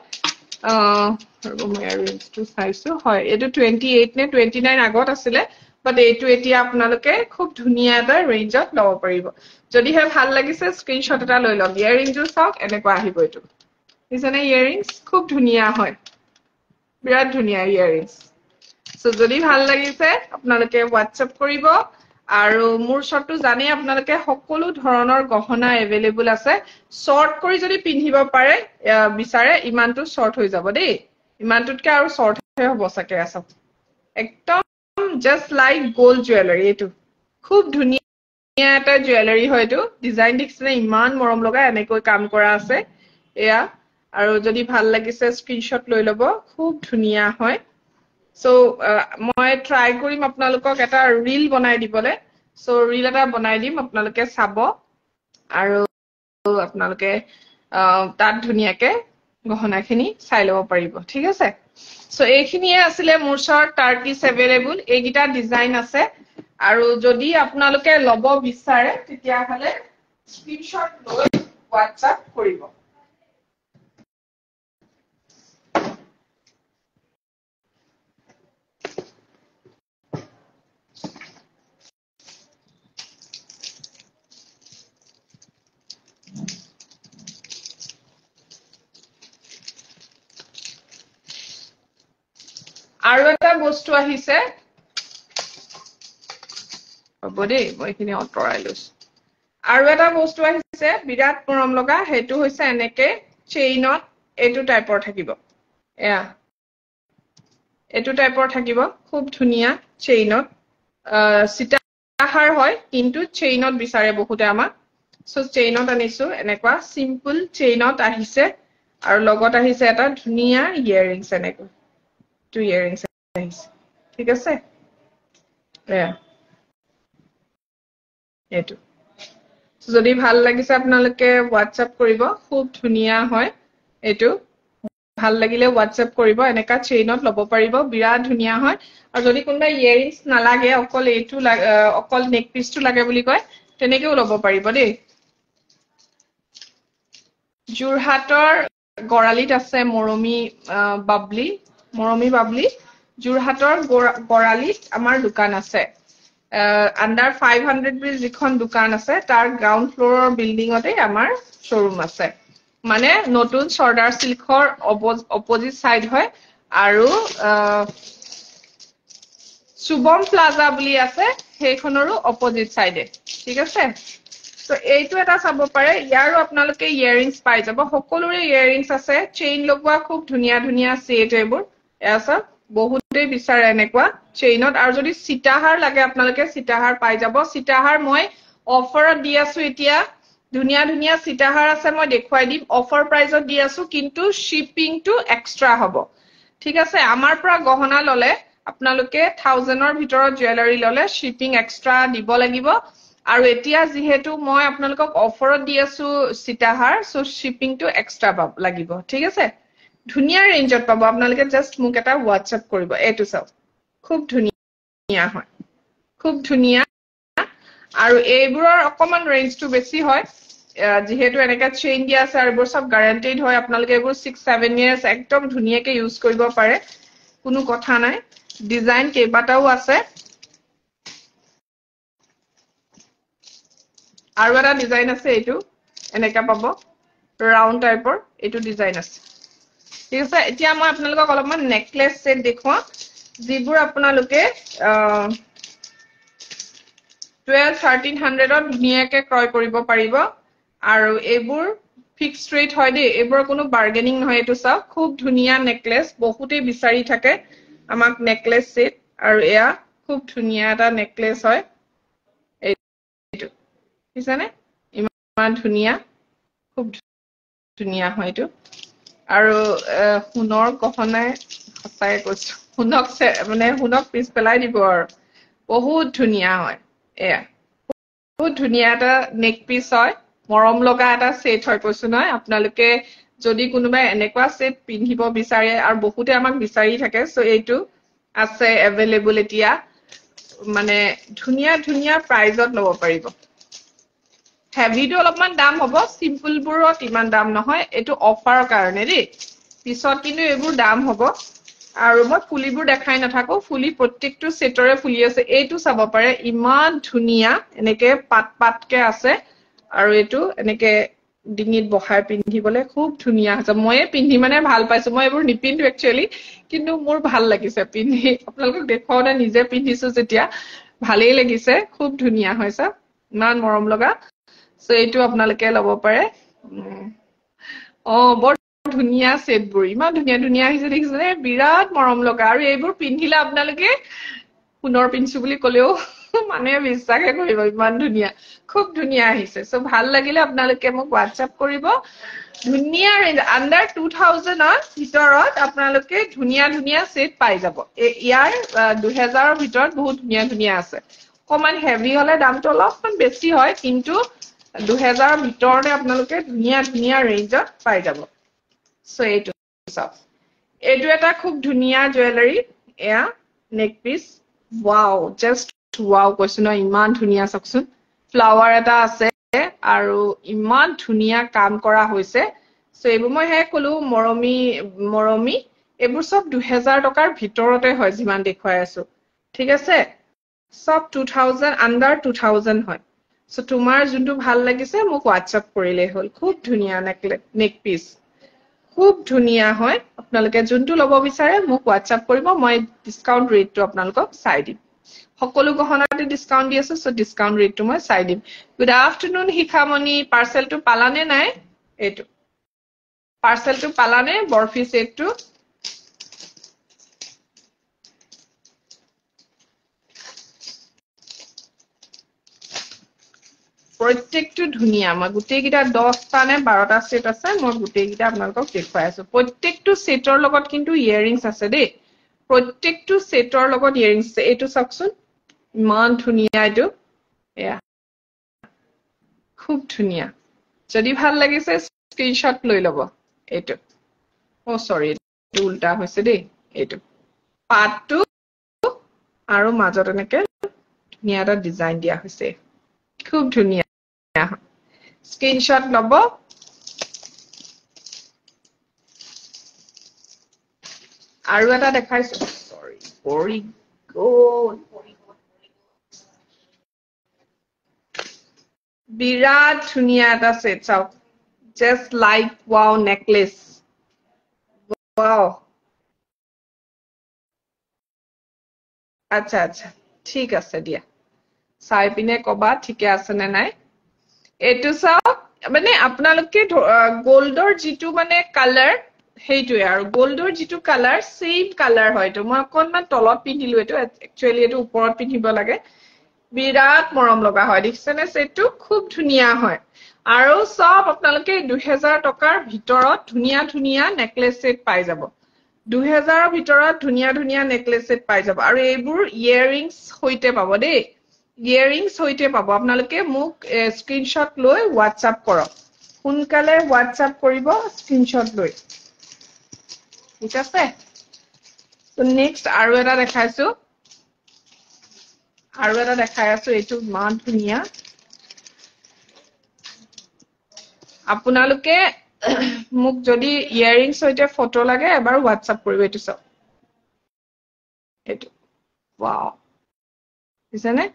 মই ইয়াৰিংজটো চাইছো হয় এইটো 28 নে 29 আগত আছিলে বাট এইটো এতিয়া আপোনালোকে খুব ধুনিয়া এটা ৰেঞ্জত লব পাৰিব যদিহে ভাল লাগিছে স্ক্ৰিনশট এটা লৈ লওক ইয়াৰিংজো চাওক এনেকুৱা আহিব এইটো দিছনে ইয়াৰিংস খুব ধুনিয়া হয় বিৰাট ধুনিয়া ইয়াৰিংস সো যদি ভাল লাগিছে আপোনালোকে WhatsApp কৰিব আৰু মোৰ শ্বটটো জানে আপোনালোকে সকলো ধৰণৰ গহনা এভেইলেবল আছে শৰ্ট কৰি যদি পিন্ধিব পাৰে বিচাৰে ইমানটো শৰ্ট হৈ যাব দেই ইমানটোতকে আৰু শৰ্ট হ'ব সাকে আছে একদম জাস্ট লাইক গোল্ড জুৱেলাৰী এটো খুব ধুনীয়া এটা জুৱেলাৰী হয় এটো ডিজাইন দিছনে ইমান মৰম লগা এনেকৈ কাম কৰা আছে এয়া আৰু যদি ভাল লাগিছে স্ক্ৰিনশ্বট লৈ লব খুব ধুনীয়া হয় সো মই ট্ৰাই কৰিম আপোনালোকক এটা ৰীল বনাই দিবলে সো ৰীল এটা বনাই দিম আপোনালোকে চাব আৰু আপোনালোকে তাত ধুনীয়াকে গহনাখিনি চাই লব পাৰিব ঠিক আছে সো এইখিনিয়ে আছিল মোৰ ওচৰত টাৰ্কিছ এভেইলেবল এইগিটা ডিজাইন আছে আৰু যদি আপোনালোকে লব বিচাৰে তেতিয়া হলে স্ক্ৰিনশ্বট লৈ WhatsApp কৰিব আৰু এটা বস্তু আহিছে বডি মইখিনি অটৰাই লৈছো আৰু এটা বস্তু আহিছে বিৰাট মৰম লগা হেতু হৈছে এনেকে চেইনত এটো টাইপৰ থাকিব এয়া এটো টাইপৰ থাকিব খুব ধুনীয়া চেইনত সিতাহাৰ হয় কিন্তু চেইনত বিচাৰে বহুতে আমাক সো চেইনত আনিছো এনেকুৱা সিম্পল চেইনত আহিছে আৰু লগত আহিছে এটা ধুনীয়া ইয়াৰিংছ এনেকৈ টু ইয়াৰিংছ আহিছে ঠিক আছে এয়া এটো যদি ভাল লাগিছে আপোনালোকে WhatsApp কৰিব খুব ধুনীয়া হয় এটো ভাল লাগিলে WhatsApp কৰিব এনেকা চেইনত লব পাৰিব বিৰাট ধুনীয়া হয় আৰু যদি কোনবা ইয়াৰিংছ নালাগে অকল এটো অকল নেক পিসটো লাগে বুলি কয় তেনেকেও লব পাৰিব দেই জুৰহাটৰ গৰালিত আছে মৰমি বাবলি জুৰহাটৰ গৰালিত আমাৰ দোকান আছে আন্ডাৰ 500 ব্ৰিজ যিখন দোকান আছে তাৰ গ্ৰাউণ্ড ফ্লোৰৰ বিল্ডিংতে আমাৰ শ্বৰুম আছে মানে নতুন সৰ্দাৰ সিল্কৰ অপজিট সাইড হয় আৰু শুভম প্লাজা বুলি আছে সেইখনৰো অপজিট সাইডে ঠিক আছে তো এইটো এটা চাব পাৰে ইয়াৰো আপোনালোকে ইয়াৰিংছ পাই যাব সকলোৰে ইয়াৰিংছ আছে চেইন লগোৱা খুব ধুনীয়া ধুনীয়া সেট এইবোৰ এছা বহুতে বিচাৰে এনেকুৱা চেইনত আৰু যদি সিতাহাৰ লাগে আপোনালোকে সিতাহাৰ পাই যাব সিতাহাৰ মই অফাৰত দি আছো এতিয়া ধুনীয়া ধুনীয়া সিতাহাৰ আছে মই দেখুৱাই দিম অফাৰ প্ৰাইজত দি আছো কিন্তু শিপিংটো এক্সট্ৰা হ'ব ঠিক আছে আমাৰ পৰা গহনা ললে আপোনালোকে 1000ৰ ভিতৰত জুৱেলাৰী ললে শিপিং এক্সট্ৰা দিব লাগিব আৰু এতিয়া যেহেতু মই আপোনালোকক অফাৰত দি আছো সিতাহাৰ সো শিপিংটো এক্সট্ৰা লাগিব ঠিক আছে ধুনীয়া ৰেঞ্জত পাব আপোনালোকে জাস্ট মোক এটা WhatsApp কৰিব এটো চাও খুব ধুনীয়া হয় খুব ধুনীয়া আৰু এইবোৰৰ অকমান ৰেঞ্জটো বেছি হয় যেহেতু এনেকা চেইন দিয়া আছে আৰু এইবোৰ সব গ্যাৰান্টিড হয় আপোনালোকে এইবোৰ 6-7 ইয়াৰ্স একদম ধুনীয়াকে ইউজ কৰিব পাৰে কোনো কথা নাই ডিজাইন কেইবাটাও আছে আৰু এটা ডিজাইন আছে এটো এনেকা পাব ৰাউন্ড টাইপৰ এটো ডিজাইন আছে ঠিক আছে এতিয়া মই আপোনালোকক অলপমান নেকলেস সেট দেখুৱা যিবোৰ আপোনালোকে 12-1300ত ধুনীয়াকে ক্ৰয় কৰিব পাৰিব আৰু এইবোৰ ফিক্সড ৰেট হয় দেই এইবোৰ কোনো বাৰ্গেনিং নহয় এটো চাও খুব ধুনীয়া নেকলেস বহুতে বিচাৰি থাকে আমাক নেকলেস সেট আৰু এয়া খুব ধুনীয়া এটা নেকলেস হয় এইটো বুজিছানে ইমান ধুনীয়া খুব ধুনীয়া হয় এটো আৰু সোণৰ গহনাই সঁচাই কৈছো সোণক পিছ পেলাই দিব আৰু বহুত ধুনীয়া হয় এয়া বহুত ধুনীয়া এটা নেক পিস হয় মৰম লগা এটা সেট হয় কৈছো নহয় আপোনালোকে যদি কোনোবাই এনেকুৱা সেট পিন্ধিব বিচাৰে আৰু বহুতে আমাক বিচাৰি থাকে সো এইটো আছে এভেইলেবল এতিয়া মানে ধুনীয়া ধুনীয়া প্ৰাইজত লব পাৰিব হেভিটো অলপমান দাম হ'ব সিম্পল বোৰত ইমান দাম নহয় এটো অফাৰৰ কাৰণে দেই পিছত কিন্তু এইবোৰ দাম হ'ব আৰু মই ফুলিবোৰ দেখাই নাথাকো ফুলি প্ৰত্যেকটো সেটৰে ফুলি আছে এইটো চাব পাৰে ইমান ধুনীয়া এনেকে পাতকে আছে আৰু এইটো এনেকে ডিঙিত বহাই পিন্ধিবলে খুব ধুনীয়া হৈছে ময়ে পিন্ধি মানে ভাল পাইছো মই এবোৰ নিপিন্ধো একচুয়ালি কিন্তু মোৰ ভাল লাগিছে পিন্ধি আপোনালোকক দেখুৱাওতে নিজে পিন্ধিছো যেতিয়া ভালেই লাগিছে খুব ধুনীয়া হৈছে ইমান মৰম লগা সো এইটো আপোনালোকে ল'ব পাৰে বৰ ধুনীয়া সেটবোৰ ইমান ধুনীয়া ধুনীয়া আহিছে দেখিছেনে বিৰাট মৰম লগা আৰু এইবোৰ পিন্ধিলে আপোনালোকে পুনৰ পিন্ধিছো বুলি ক'লেও মানে বিশ্বাসে কৰিব ইমান ধুনীয়া খুব ধুনীয়া আহিছে সো ভাল লাগিলে আপোনালোকে মোক WhatsApp কৰিব ধুনীয়া ৰেঞ্জ আন্ডাৰ 2000 ৰ ভিতৰত আপোনালোকে ধুনীয়া ধুনীয়া সেট পাই যাব ইয়াৰ 2000 ৰ ভিতৰত বহুত ধুনীয়া ধুনীয়া আছে কমান হেভি হলে দামটো অলপমান বেছি হয় কিন্তু 2000 ৰ ভিতৰতে আপোনালোকে ধুনীয়া ধুনীয়া ৰেঞ্জত পাই যাব সো এইটো সব এইটো এটা খুব ধুনীয়া জুৱেলাৰী এয়া নেক পিস ওয়াও জাস্ট ওয়াও কৈছো ন ইমান ধুনীয়া চাওকচোন ফ্লাৱাৰ এটা আছে আৰু ইমান ধুনীয়া কাম কৰা হৈছে সো এইবোৰ মই হে কলো মৰমি এইবোৰ সব 2000 টকাৰ ভিতৰতে হয় যিমান দেখুৱাই আছো ঠিক আছে সব 2000 আন্ডাৰ 2000 হয় সো তোমাৰ যোনটো ভাল লাগিছে মোক WhatsApp কৰিলে হল খুব ধুনীয়া নেক পিস খুব ধুনীয়া হয় আপোনালোকে যোনটো ল'ব বিচাৰে মোক WhatsApp কৰিব মই ডিসকাউন্ট ৰেটটো আপোনালোকক চাই দিম সকলো গহনাতে ডিসকাউন্ট দি আছে সো ডিসকাউন্ট ৰেটটো মই চাই দিম গুড আফটাৰনুন হিখামণি পাৰ্সেলটো পালানে নাই এইটো পাৰ্সেলটো পালানে বৰফি সেটটো প্ৰত্যেকটো ধুনীয়া মই গুটেইকিটা 10টা নে 12টা সেট আছে মই গুটেইকিটা আপোনালোকক দেখুৱাই আছো প্ৰত্যেকটো সেটৰ লগত কিন্তু ইয়াৰিংছ আছে দেই প্ৰত্যেকটো সেটৰ লগত ইয়াৰিংছ এইটো চাওকচোন ইমান ধুনীয়া এইটো এয়া খুব ধুনীয়া যদি ভাল লাগিছে স্ক্ৰিনশ্বট লৈ ল'ব এইটো সৰি এইটো উল্টা হৈছে দেই এইটো পাটটো আৰু মাজত এনেকে ধুনীয়া এটা ডিজাইন দিয়া হৈছে খুব ধুনীয়া স্ক্ৰিনশ্বট ল'ব আৰু এটা দেখাইছো সৰি পৰি গ'ল বিৰাট ধুনীয়া এটা সেট চাওক just like wow necklace wow আচ্ছা আচ্ছা ঠিক আছে দিয়া চাই পিনে কবা ঠিকে আছে নে নাই এইটো চাওক মানে আপোনালোকে গোল্ডৰ যিটো মানে কালাৰ সেইটোৱে আৰু গোল্ডৰ যিটো কালাৰ সেম কালাৰ হয়তো মই অকনমান তলত পিন্ধিলো এইটো একচুয়ালি এইটো ওপৰত পিন্ধিব লাগে বিৰাট মৰম লগা হয় দেখিছেনে সেটটো খুব ধুনীয়া হয় আৰু সব আপোনালোকে 2000 টকাৰ ভিতৰত ধুনীয়া ধুনীয়া নেকলেস সেট পাই যাব 2000 ৰ ভিতৰত ধুনীয়া ধুনীয়া নেকলেস সেট পাই যাব আৰু এইবোৰ ইয়াৰিংছ হৈতে পাব দেই ইয়াৰিংছ হৈতে পাব আপোনালোকে মোক স্ক্ৰিনশ্বট লৈ WhatsApp কৰক সোনকালে WhatsApp কৰিব স্ক্ৰিনশ্বট লৈ ঠিক আছে তো নেক্সট আৰু এটা দেখাইছো আৰু এটা দেখাই আছো এইটো মান ধুনীয়া আপোনালোকে মোক যদি ইয়াৰিংছ হৈতে ফটো লাগে এবাৰ WhatsApp কৰিব এইটো সব এইটো ওয়াও দিছেনে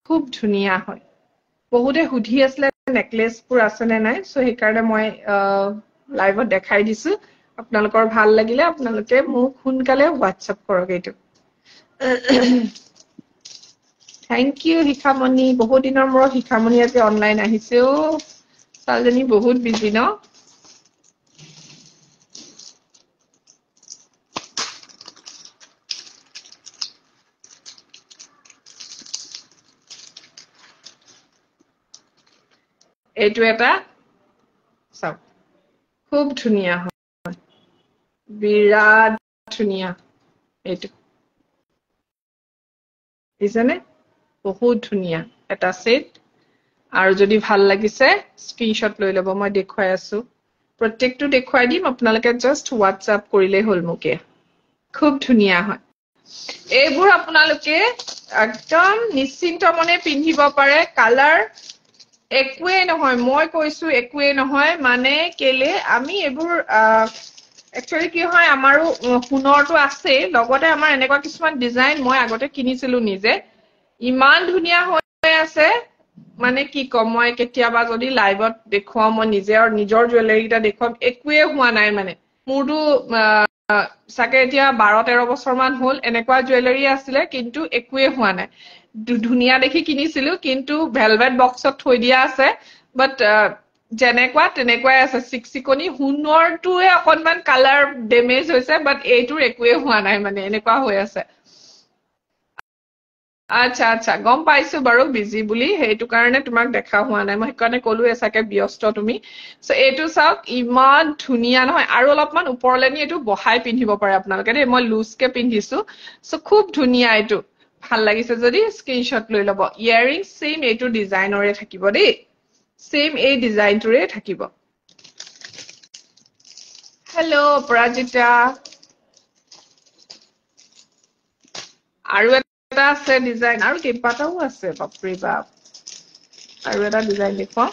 খুব ধুনীয়া হয় বহুতে সুধি আসলে নেকলেসবোৰ আছে নে নাই সো সেইকাৰণে মই লাইভত দেখাই দিছো আপোনালোকৰ ভাল লাগিলে আপোনালোকে মোক সোনকালে WhatsApp কৰক এইটো থ্যাংক ইউ হিখামণি বহুত দিনৰ মূৰত হিখামণি আজি অনলাইন আহিছে ছোৱালীজনী বহুত বিজি ন এইটো এটা চাওক খুব ধুনীয়া হয় বিৰাট ধুনীয়া এইটো দিছেনে বহুত ধুনীয়া এটা সেট আৰু যদি ভাল লাগিছে স্ক্ৰিনশ্বট লৈ ল'ব মই দেখুৱাই আছো প্ৰত্যেকটো দেখুৱাই দিম আপোনালোকে জাস্ট WhatsApp কৰিলে হল মোকে খুব ধুনীয়া হয় এইবোৰ আপোনালোকে একদম নিশ্চিন্ত মনে পিন্ধিব পাৰে কালাৰ একোৱে নহয় মই কৈছো একোৱে নহয় মানে কেলে আমি এইবোৰ একচুয়ালি কি হয় আমাৰো সোণৰটো আছে লগতে আমাৰ এনেকুৱা কিছুমান ডিজাইন মই আগতে কিনিছিলো নিজে ইমান ধুনীয়া হৈ আছে মানে কি কম মই কেতিয়াবা যদি লাইভত দেখুৱাম মই নিজে আৰু নিজৰ জুৱেলাৰীটা দেখুৱাম একোৱে হোৱা নাই মানে মোৰটো সাকে এতিয়া 12-13 বছৰ মান হ'ল এনেকুৱা জুৱেলাৰী আছিলে কিন্তু একোৱে হোৱা নাই ধুনিয়া দেখি কিনিছিলো কিন্তু ভেলভেট বক্সত থৈ দিয়া আছে বাট যেনেকুৱা তেনেকুৱাই আছে চিকচিকনি হুনৰটোৱে অকনমান কালাৰ ডেমেজ হৈছে বাট এইটোৰ একোৱে হোৱা নাই মানে এনেকুৱা হৈ আছে আচ্ছা আচ্ছা গম পাইছো বাৰু বিজি বুলি সেইটো কাৰণে তোমাক দেখা হোৱা নাই মই সেইকাৰণে ক'লো এসাকে ব্যস্ত তুমি সো এইটো চাওক ইমান ধুনিয়া নহয় আৰু অলপমান ওপৰলেনি এইটো বহাই পিন্ধিব পাৰে আপোনালোকে দেই মই লুজকে পিন্ধিছো সো খুব ধুনিয়া এইটো ভাল লাগিছে যদি স্ক্ৰিনশ্বট লৈ ল'ব ইয়াৰিং সেম এইটো ডিজাইনৰে থাকিব দেই সেম এই ডিজাইনটোৰে থাকিব হেল্ল' অপৰাজিতা আৰু এটা আছে ডিজাইন আৰু কেইবাটাও আছে বাপৰে বাপ আৰু এটা ডিজাইন দেখুৱা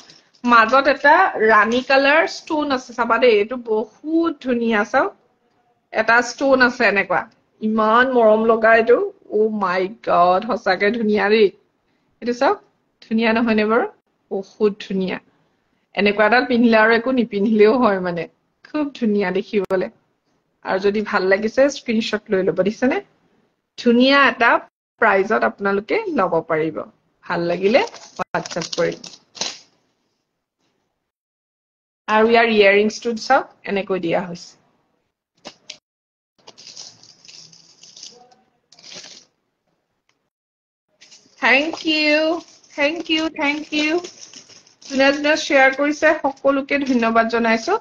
মাজত এটা ৰাণী কালাৰ ষ্টন আছে চাবা দেই এইটো বহুত ধুনিয়া চাও এটা ষ্টন আছে এনেকুৱা ইমান মৰম লগা এইটো ও মাই গড হসাকে ধুনিয়া দেই এইটো চাওক ধুনিয়া নহয়নে বাৰু বহুত ধুনিয়া এনেকুৱা এটা পিন্ধিলে আৰু একো নিপিন্ধিলেও হয় মানে খুব ধুনিয়া দেখিবলৈ আৰু যদি ভাল লাগিছে স্ক্ৰিনশ্বট লৈ ল'ব দিছেনে ধুনিয়া এটা প্ৰাইজত আপোনালোকে ল'ব পাৰিব ভাল লাগিলে হোৱাটছএপ কৰিম আৰু ইয়াৰ ইয়েৰিংছটো চাওক এনেকৈ দিয়া হৈছে থেংক ইউ যোনে যোনে শ্বেয়াৰ কৰিছে সকলোকে ধন্যবাদ জনাইছো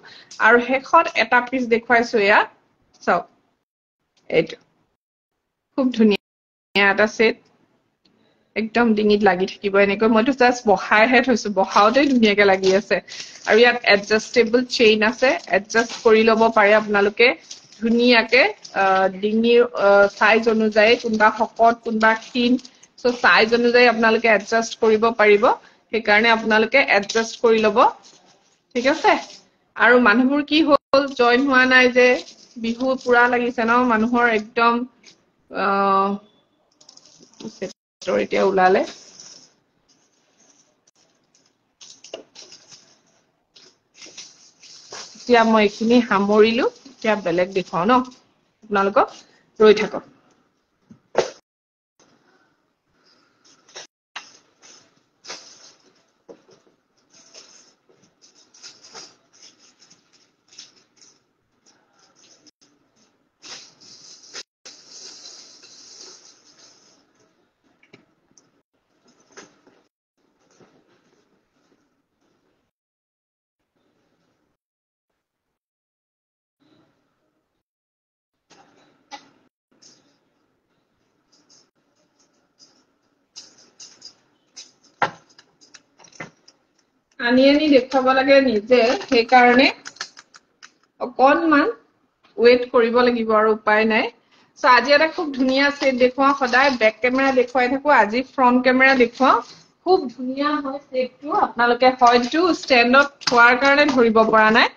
আৰু শেষত এটা পিচ দেখুৱাইছো এয়া চাওক এইটো খুব ধুনীয়া এটা সেট একদম ডিঙিত লাগি থাকিব এনেকৈ মইতো জাস্ট বহাইহে থৈছো বহাওতেই ধুনীয়াকে লাগি আছে আৰু ইয়াত এডজাষ্টেবল চেইন আছে এডজাষ্ট কৰি ল'ব পাৰে আপোনালোকে ধুনীয়াকে ডিঙিৰ সাইজ অনুযায়ী কোনবা শকত কোনবা ক্ষীণ সো সাইজ অনুযায়ী আপোনালোকে এডজাষ্ট কৰিব পাৰিব সেইকাৰণে আপোনালোকে এডজাষ্ট কৰি ল'ব ঠিক আছে আৰু মানুহবোৰ কি হ'ল জয়েন হোৱা নাই যে বিহু পুৰা লাগিছে ন মানুহৰ একদম এতিয়া ওলালে এতিয়া মই এইখিনি সামৰিলো এতিয়া বেলেগ দেখুৱাও ন আপোনালোকক ৰৈ থাকক আনি দেখুৱাব লাগে নিজে সেইকাৰণে অকনমান ওয়েট কৰিব লাগিব আৰু উপায় নাই সো আজি এটা খুব ধুনীয়া সেট দেখুৱা সদায় বেক কেমেৰা দেখুৱাই থাকো আজি ফ্ৰন্ট কেমেৰা দেখুৱা খুব ধুনীয়া হয় সেটটো আপোনালোকে হয়তো ষ্টেণ্ডত থোৱাৰ কাৰণে ধৰিব পৰা নাই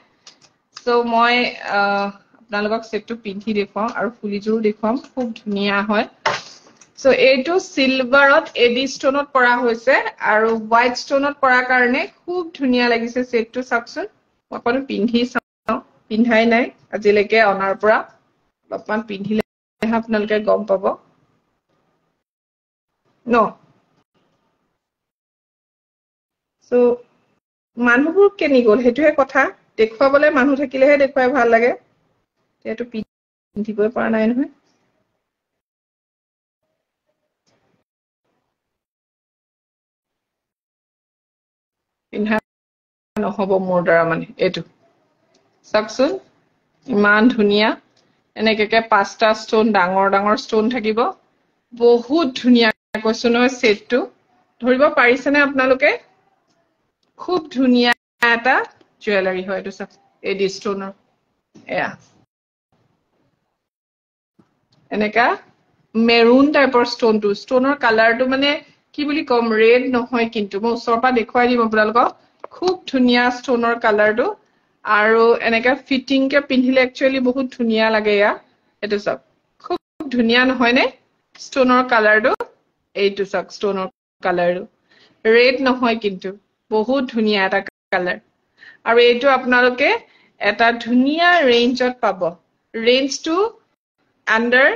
সো মই আপোনালোকক সেটটো পিন্ধি দেখুৱাম আৰু ফুলিযোৰো দেখুৱাম খুব ধুনীয়া হয় সো এইটো সিলভাৰত এডি ষ্টনত কৰা হৈছে আৰু হোৱাইট ষ্টনত কৰাৰ কাৰণে খুব ধুনীয়া লাগিছে সেটটো চাওকচোন অকন পিন্ধি চাও পিন্ধাই নাই আজিলৈকে অনাৰ পৰা অলপমান পিন্ধিলে আপোনালোকে গম পাব ন সো মানুহবোৰ কেনি গ'ল সেইটোহে কথা দেখুৱাবলে মানুহ থাকিলেহে দেখুৱাই ভাল লাগে এইটো পিন্ধিবই পৰা নাই নহয় পিন্ধা নহব মোৰ দ্বাৰা মানে এইটো চাওকচোন ইমান ধুনীয়া এনেকে পাঁচটা ষ্টন ডাঙৰ ডাঙৰ ষ্টন থাকিব বহুত ধুনীয়া কৈছো নহয় সেটটো ধৰিব পাৰিছেনে আপোনালোকে খুব ধুনীয়া এটা জুৱেলাৰী হয় এইটো চাওক এডি ষ্টনৰ এয়া এনেকা মেৰুন টাইপৰ ষ্টনৰ কালাৰটো মানে কি বুলি কম ৰেড নহয় কিন্তু মই ওচৰৰ পৰা দেখুৱাই দিম আপোনালোকক খুব ধুনীয়া ষ্টনৰ কালাৰটো আৰু এনেকা ফিটিং কে পিন্ধিলে একচুয়ালি বহুত ধুনীয়া লাগে ইয়া এইটো চাওক খুব ধুনীয়া নহয় নে ষ্টনৰ কালাৰটো এইটো চাওক ষ্টনৰ কালাৰটো ৰেড নহয় কিন্তু বহুত ধুনিয়া এটা কালাৰ আৰু এইটো আপোনালোকে এটা ধুনিয়া ৰেঞ্জত পাব ৰেঞ্জটো আন্ডাৰ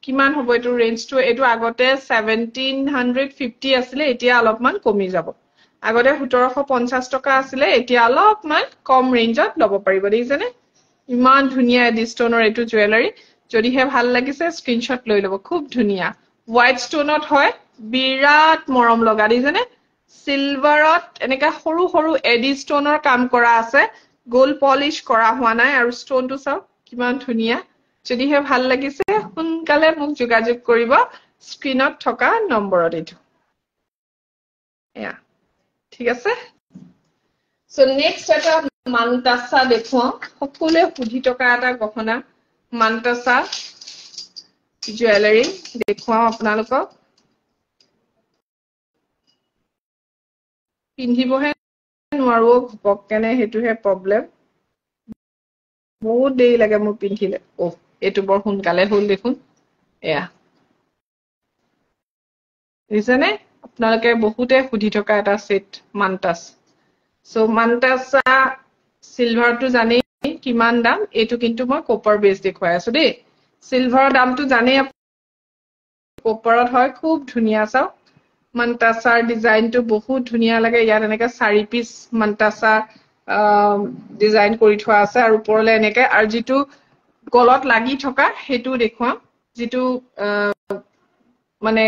কিমান হ'ব এইটো ৰেঞ্জটো এইটো আগতে 1750 আছিলে এতিয়া অলপমান কমি যাব আগতে 1750 টকা আছিলে এতিয়া অলপমান কম ৰেঞ্জত ল'ব পাৰিব দেখিছেনে ইমান ধুনিয়া এডি ষ্টনৰ এইটো জুৱেলাৰী যদিহে ভাল লাগিছে স্ক্ৰিনশ্বট লৈ ল'ব খুব ধুনিয়া হোৱাইট ষ্টনত হয় বিৰাট মৰম লগা দেখিছেনে সিলভাৰত এনেকা সৰু সৰু এডি ষ্টনৰ কাম কৰা আছে গোল্ড পলিশ কৰা হোৱা নাই আৰু ষ্টনটো চাওক কিমান ধুনিয়া যদিহে ভাল লাগিছে সোনকালে মোক যোগাযোগ কৰিব স্ক্ৰিনত থকা নম্বৰত এইটো এয়া ঠিক আছে সো নেক্সট এটা মানতাসা দেখুৱাও সকলোৱে সুধি থকা এটা গহনা মানতাসা জুৱেলাৰী দেখুৱাও আপোনালোকক পিন্ধিবহে নোৱাৰো ঘপককেনে হেতুহে প্ৰবলেম বহুত দেৰি লাগে মোৰ পিন্ধিলে এইটো বৰ সোনকালে হ'ল দেখোন এয়া বুজিছেনে আপোনালোকে বহুতে সুধি থকা এটা সেট মানতাস সো মানতাসা সিলভাৰটো জানেই কিমান দাম এইটো কিন্তু মই কপাৰ বেস দেখুৱাই আছো দেই সিলভাৰৰ দামটো জানেই কপাৰত হয় খুব ধুনিয়া চাও মানতাসাৰ ডিজাইনটো বহুত ধুনিয়া লাগে ইয়াত এনেকে 4 পিস মানতাসা ডিজাইন কৰি থোৱা আছে আৰু ওপৰলে এনেকে আৰু যেটো গলত লাগি থকা হেতু দেখুৱাম যেটো মানে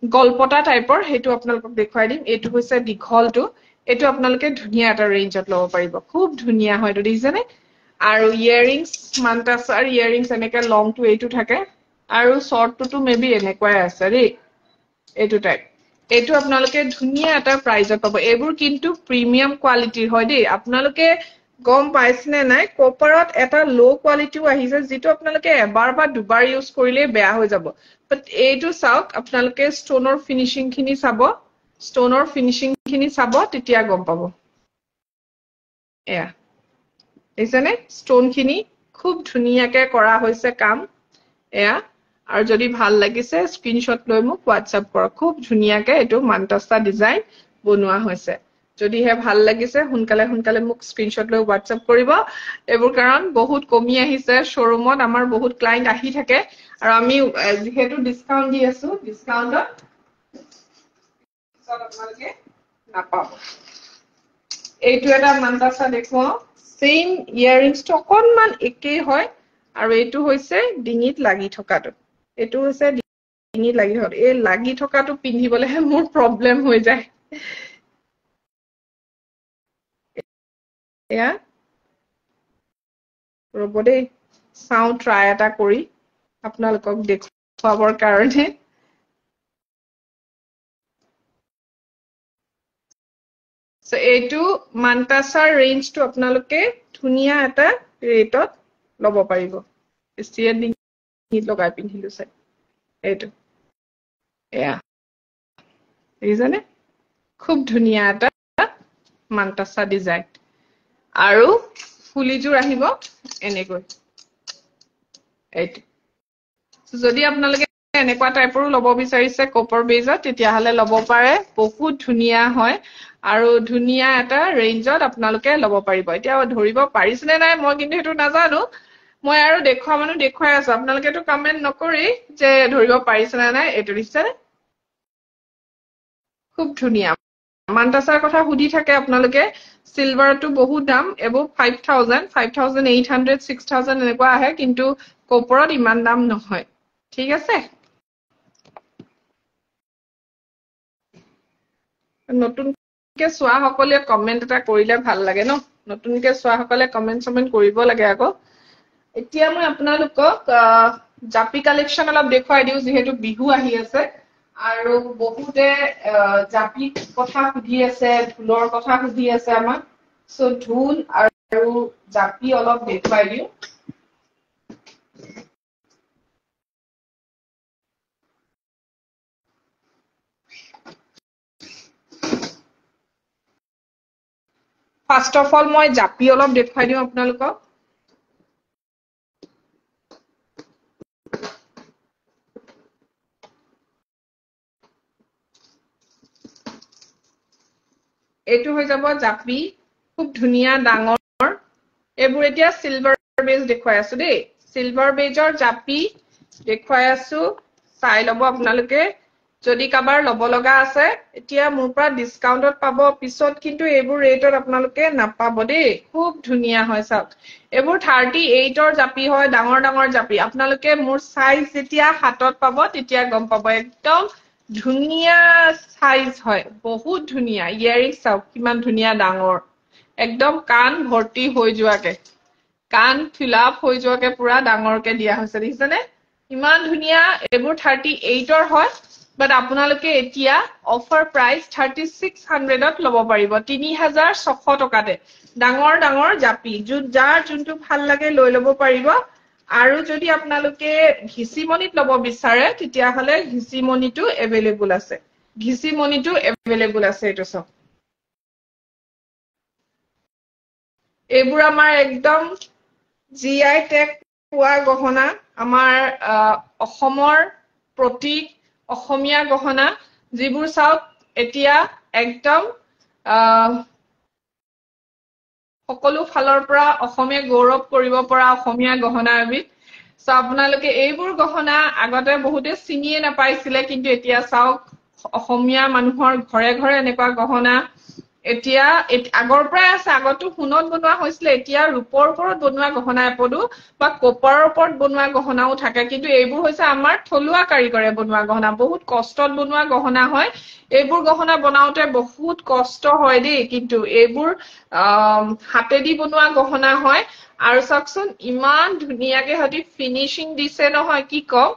গলপটা টাইপৰ হেতু আপোনালোকক দেখুৱাই দিম এইটো হৈছে দীঘলটো এইটো আপোনালোকে ধুনিয়া এটা ৰেঞ্জত ল'ব পাৰিব খুব ধুনিয়া হয় এইটো দেখিছেনে আৰু ইয়াৰিংছ মানতাসাৰ ইয়াৰিংছ এনেকে লংটো এইটো থাকে আৰু শৰ্টটো মেবি এনেকুৱাই আছে দেই এইটো টাইপ এইটো আপোনালোকে ধুনিয়া এটা প্ৰাইজত পাব এইবোৰ কিন্তু প্ৰিমিয়াম কোৱালিটিৰ হয় দেই আপোনালোকে গম পাইছনে নাই কপাৰত এটা লো কোৱালিটিও আহিছে যেটো আপোনালোকে এবাৰ বা দুবাৰ ইউজ কৰিলে বেয়া হৈ যাব বাট এইটো চাওক আপোনালোকে ষ্টনৰ ফিনিশিং খিনি চাব ষ্টনৰ ফিনিশিং খিনি চাব তেতিয়া গম পাব এয়া দেখিছেনে ষ্টন খিনি খুব ধুনিয়াকে কৰা হৈছে কাম এয়া আৰু যদি ভাল লাগিছে স্ক্ৰিনশ্বট লৈ মোক WhatsApp কৰক খুব ধুনিয়াকে এইটো মানতাসা ডিজাইন বনোৱা হৈছে যদিহে ভাল লাগিছে সোনকালে সোনকালে মোক স্ক্ৰিনশ্বট লৈ WhatsApp কৰিব এইবোৰ কাৰণ বহুত কমি আহিছে শ্বৰুমত আমাৰ বহুত ক্লায়েন্ট আহি থাকে আৰু আমি যেহেতু ডিসকাউন্ট দি আছো ডিসকাউন্টত সব আপোনালোকে নাপাব এইটো এটা মানতাসা দেখুৱাও সেম ইয়াৰিংছটো অকনমান একেই হয় আৰু এইটো হৈছে ডিঙিত লাগি থকাটো এইটো হৈছে ডিঙিত লাগি থকা এই লাগি থকাটো পিন্ধিবলেহে মোৰ প্ৰবলেম হৈ যায় এয়া ৰব দেই চাও ট্ৰাই এটা কৰি আপোনালোকক দেখুৱাবৰ কাৰণে সো এইটো মানতাসাৰ ৰেঞ্জটো আপোনালোকে ধুনিয়া এটা ৰেটত ল'ব পাৰিব স্টিয়েট ডিঙিত লগাই পিন্ধিলো চাই এইটো এয়া দেখিছেনে খুব ধুনিয়া এটা মানতাসা ডিজাইন আৰু ফুলিযোৰ আহিব এনেকৈ এইটো যদি আপোনালোকে এনেকুৱা টাইপৰো ল'ব বিচাৰিছে কপাৰ বেজত তেতিয়াহলে ল'ব পাৰে বহুত ধুনিয়া হয় আৰু ধুনিয়া এটা ৰেঞ্জত আপোনালোকে ল'ব পাৰিব এতিয়া ধৰিব পাৰিছনে নাই মই কিন্তু হেতু নাজানো মই আৰু দেখুৱা মানুহ দেখুৱাই আছো আপোনালোকেটো কমেন্ট নকৰি যে ধৰিব পাৰিছনে নাই এইটো দিছনে খুব ধুনিয়া মানতাসাৰ কথা সুধি থাকে আপোনালোকে সিলভাৰটো বহুত দাম এবো 5000 5800 6000 এনেকুৱা আহে কিন্তু কপাৰত ইমান দাম নহয় ঠিক আছে নতুনকে চোৱা সকলে কমেন্ট এটা কৰিলে ভাল লাগে ন নতুনকে চোৱা সকলে কমেন্ট কৰিব লাগে আকৌ এতিয়া মই আপোনালোকক জাপি কালেকশন অলপ দেখুৱাই দিও যেহেতু বিহু আহি আছে আৰু বহুতে জাপি কথা সুধি আছে ঢোলৰ কথা সুধি আছে আমাক সো ঢোল আৰু জাপি অলপ দেখুৱাই দিও ফাৰ্স্ট অফ অল মই জাপি অলপ দেখুৱাই দিও আপোনালোকক এইটো হৈ যাব জাপি খুব ধুনিয়া ডাঙৰ এইবোৰ এতিয়া সিলভাৰ বেজ দেখুৱাই আছো দেই সিলভাৰ বেজৰ জাপি দেখুৱাই আছো চাই লব আপোনালোকে যদি কাবাৰ লব লগা আছে এতিয়া মোৰ পৰা ডিসকাউন্টত পাব পিছত কিন্তু এইবোৰ ৰেটত আপোনালোকে নাপাব দেই খুব ধুনিয়া হয় চাওক এইবোৰ 38ৰ জাপি হয় ডাঙৰ ডাঙৰ জাপি আপোনালোকে মোৰ সাইজ যেতিয়া হাতত পাব তেতিয়া গম পাব একদম ধুনিয়া সাইজ হয় বহুত ধুনিয়া ইয়াৰিং চাওক কিমান ধুনিয়া ডাঙৰ একদম কান ভৰ্তি হৈ যোৱাকে কান ফিল আপ হৈ যোৱাকে পুৰা ডাঙৰকে দিয়া হৈছে দেখিছেনে ইমান ধুনিয়া এইবোৰ 38ৰ হয় বাট আপোনালোকে এতিয়া অফাৰ প্ৰাইস 3600ত লব পাৰিব 3600 টকাতে ডাঙৰ ডাঙৰ জাপি যাৰ যোনটো ভাল লাগে লৈ লব পাৰিব আৰু যদি আপোনালোকে ঘিচিমনিত লব বিচাৰে তেতিয়া হলে ঘিচিমনিটো এভেইলেবল আছে ঘিচিমনিটো এভেইলেবল আছে এটো সব এইবোৰ আমাৰ একদম জিআই টেগ পোৱা গহনা আমাৰ অসমৰ প্ৰতীক অসমীয়া গহনা যিবোৰ চাওক এতিয়া একদম সকলো ফালৰ পৰা অসমীয়া গৌৰৱ কৰিব পৰা অসমীয়া গহনা এবিধ সো আপোনালোকে এইবোৰ গহনা আগতে বহুতে চিনিয়ে নাপাইছিলে কিন্তু এতিয়া চাওক অসমীয়া মানুহৰ ঘৰে ঘৰে এনেকুৱা গহনা এতিয়া আগৰ পৰাই আছে আগতো সোণত বনোৱা হৈছিল এতিয়া ৰূপৰ ওপৰত বনোৱা গহনা এপদু বা কপাৰৰ ওপৰত বনোৱা গহনাও থাকে কিন্তু এইবোৰ হৈছে আমাৰ থলুৱা কাৰিকৰে বনোৱা গহনা বহুত কষ্টত বনোৱা গহনা হয় এইবোৰ গহনা বনাওতে বহুত কষ্ট হয় দেই কিন্তু এইবোৰ হাতেদি বনোৱা গহনা হয় আৰু চাওকচোন ইমান ধুনিয়াকে হতি ফিনিশিং দিছে নহয় কি কম